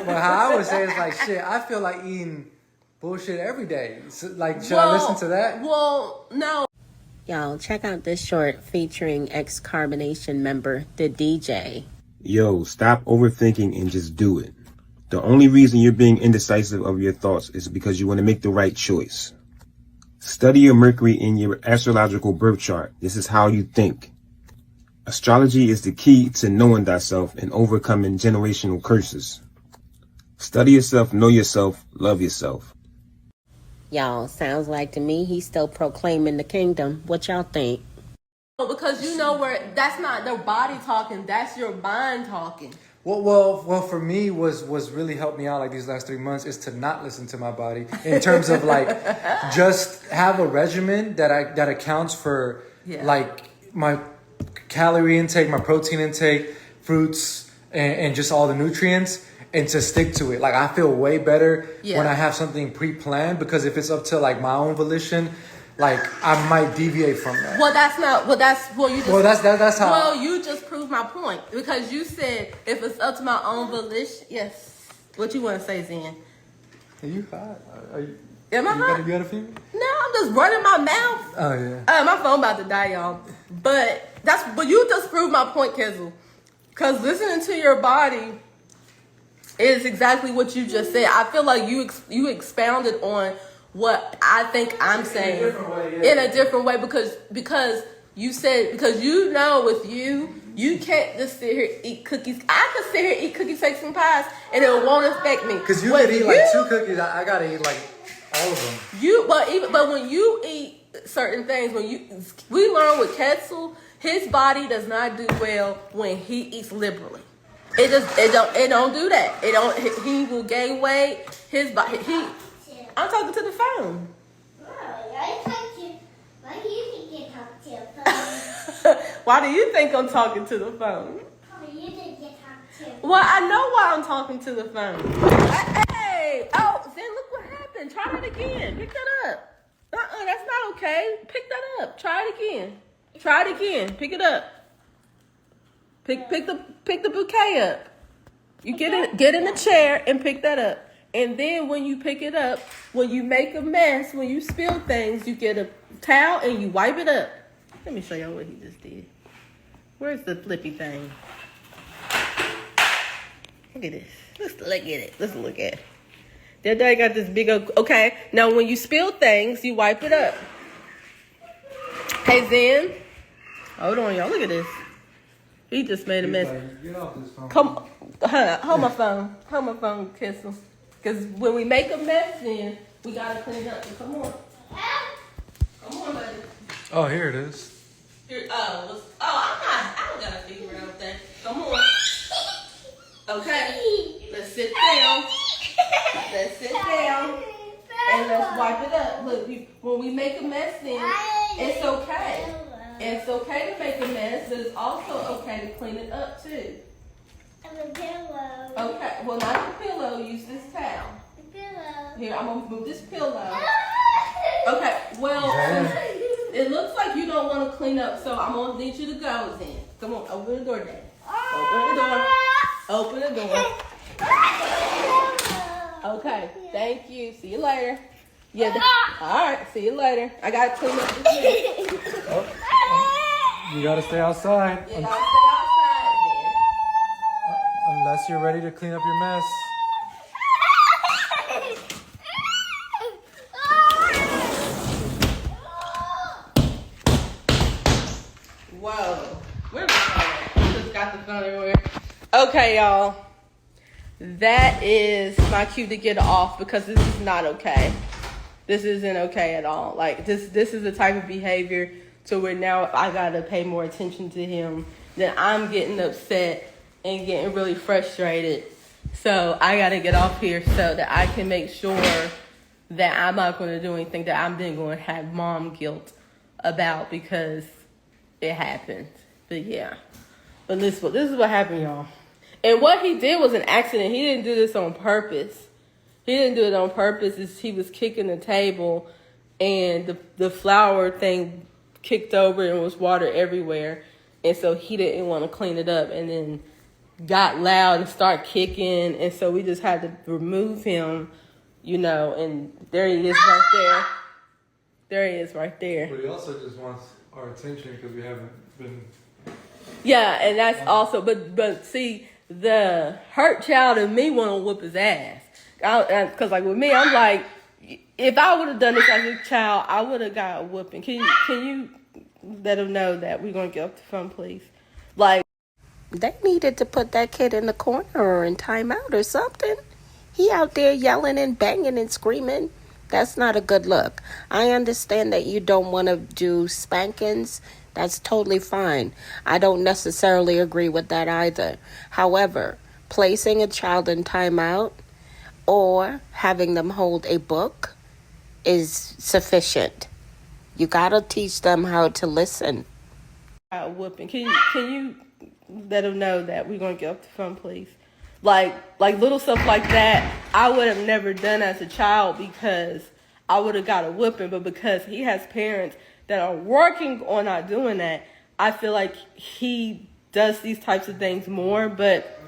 how I would say is like, shit, I feel like eating bullshit every day. So, like, should I listen to that? Well, no. Y'all, check out this short featuring X-Carbonation member, the DJ. Yo, stop overthinking and just do it. The only reason you're being indecisive of your thoughts is because you want to make the right choice. Study your Mercury in your astrological birth chart. This is how you think. Astrology is the key to knowing thyself and overcoming generational curses. Study yourself, know yourself, love yourself. Y'all, sounds like to me he's still proclaiming the kingdom. What y'all think? Because you know where, that's not their body talking, that's your mind talking. Well, for me was really helped me out like these last 3 months is to not listen to my body in terms of like just have a regimen that accounts for like my calorie intake, my protein intake, fruits, and just all the nutrients and to stick to it. Like I feel way better Yeah. when I have something pre-planned, because if it's up to like my own volition, like I might deviate from that. Well, that's not. Well, you just. Well, that's how. Well, you just proved my point because you said if it's up to my own volition. Yes. What you want to say, Zen? Are you hot? Are you? Am I hot? You got a fever? No, I'm just running my mouth. Oh yeah. My phone about to die, y'all. But you just proved my point, Kezel. Cause listening to your body is exactly what you just said. I feel like you expounded on what I think I'm saying in a different way because you said, because you know with you can't just sit here eat cookies. I could sit here eat cookies, take some pies, and it won't affect me. Because you could eat like 2 cookies. I gotta eat like all of them. But when you eat certain things, we learn with Ketzel, his body does not do well when he eats liberally. It don't do that. He will gain weight. His body. I'm talking to the phone. Why do you think I'm talking to the phone? Well, I know why I'm talking to the phone. Hey! Oh, then look what happened. Try it again. Pick that up. That's not okay. Pick that up. Try it again. Try it again. Pick it up. Pick the bouquet up. You get in the chair and pick that up. And then when you pick it up, when you make a mess, when you spill things, you get a towel and you wipe it up. Let me show y'all what he just did. Where's the flippy thing? Look at this. Let's look at it. Let's look at it. There got this big old... Okay, now when you spill things, you wipe it up. Hey, Zen. Hold on, y'all. Look at this. He just made a mess. Get off this phone. Come, hold my phone. Hold my phone, Kissel. Because when we make a mess, then we gotta clean it up. So come on. Come on, buddy. Oh, here it is. Here, I don't got a fever, I don't think. Come on. Okay. Let's sit down. Let's sit down. And let's wipe it up. Look, when we make a mess, then it's okay. It's okay to make a mess, but it's also okay to clean it up too. Okay, well, not the pillow. Use this towel. Here, I'm gonna move this pillow. Okay, well, it looks like you don't want to clean up, so I'm gonna need you to go then. Come on, open the door, Dad. Open the door. Open the door. Okay, thank you. See you later. Yeah. All right. See you later. I gotta clean up this mess. You gotta stay outside. You gotta stay outside, then. Unless you're ready to clean up your mess. Whoa. Where's the phone? I just got the phone everywhere. Okay, y'all. That is my cue to get off because this is not okay. This isn't okay at all. Like, this is the type of behavior to where now I gotta pay more attention to him. Then I'm getting upset and getting really frustrated. So I gotta get off here so that I can make sure that I'm not gonna do anything that I'm then going to have mom guilt about because it happened. But yeah. But this is what happened, y'all. And what he did was an accident. He didn't do this on purpose. He didn't do it on purpose. He was kicking the table and the flour thing kicked over and was water everywhere. And so he didn't want to clean it up and then got loud and started kicking. And so we just had to remove him, and there he is right there. There he is right there. But he also just wants our attention because we haven't been... Yeah, and that's also, but see, the hurt child in me want to whoop his ass. Because like with me, I'm like, if I would have done this as a child, I would have got a whooping. Can you let him know that we're going to get off the phone, please? Like, They needed to put that kid in the corner or in timeout or something. He out there yelling and banging and screaming. That's not a good look. I understand that you don't want to do spankings. That's totally fine. I don't necessarily agree with that either. However, placing a child in timeout or having them hold a book is sufficient. You gotta teach them how to listen. whooping. Can you let him know that we're gonna get off the phone, please. Like little stuff like that, I would have never done as a child because I would have got a whooping. But because he has parents that are working on not doing that, I feel like he does these types of things more. But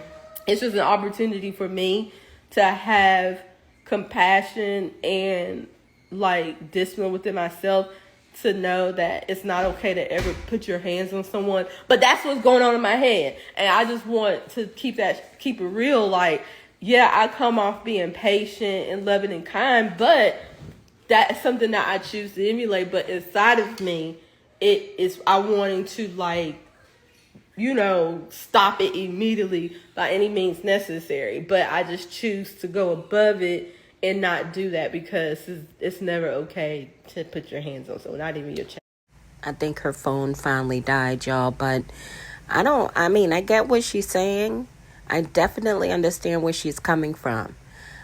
it's just an opportunity for me to have compassion and like discipline within myself, to know that it's not okay to ever put your hands on someone. But that's what's going on in my head. And I just want to keep it real. Like, yeah, I come off being patient and loving and kind, but that's something that I choose to emulate. But inside of me, I wanting to, like, you know, stop it immediately by any means necessary. But I just choose to go above it and not do that, because it's never okay to put your hands on someone, not even your child. I think her phone finally died, y'all, but I get what she's saying. I definitely understand where she's coming from.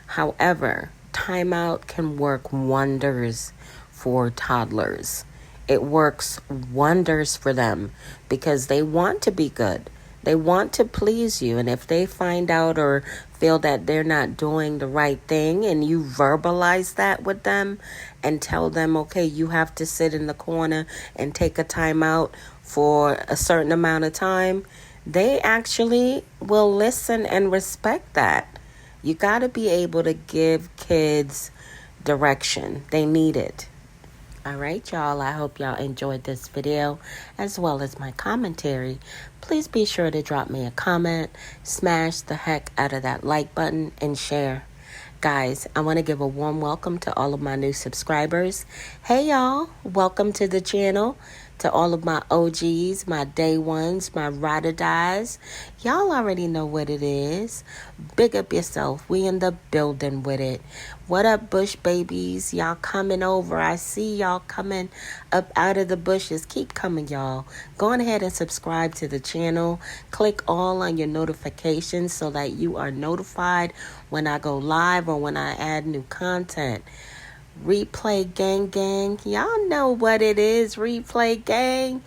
However, timeout can work wonders for toddlers. It works wonders for them because they want to be good. They want to please you. And if they find out or feel that they're not doing the right thing, and you verbalize that with them and tell them, okay, you have to sit in the corner and take a time out for a certain amount of time, they actually will listen and respect that. You got to be able to give kids direction. They need it. All right, y'all. I hope y'all enjoyed this video as well as my commentary. Please be sure to drop me a comment, smash the heck out of that like button, and share. Guys, I want to give a warm welcome to all of my new subscribers. Hey, y'all. Welcome to the channel. To all of my OGs, my day ones, my ride or dies. Y'all already know what it is. Big up yourself. We in the building with it. What up, bush babies? Y'all coming over. I see y'all coming up out of the bushes. Keep coming, y'all. Go on ahead and subscribe to the channel. Click all on your notifications so that you are notified when I go live or when I add new content. Replay gang, y'all know what it is. Replay gang,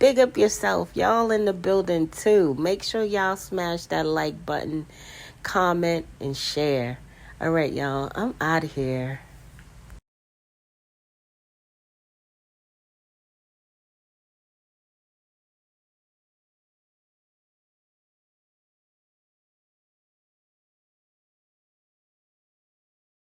big up yourself. Y'all in the building too. Make sure y'all smash that like button, comment, and share. All right, y'all, I'm out of here.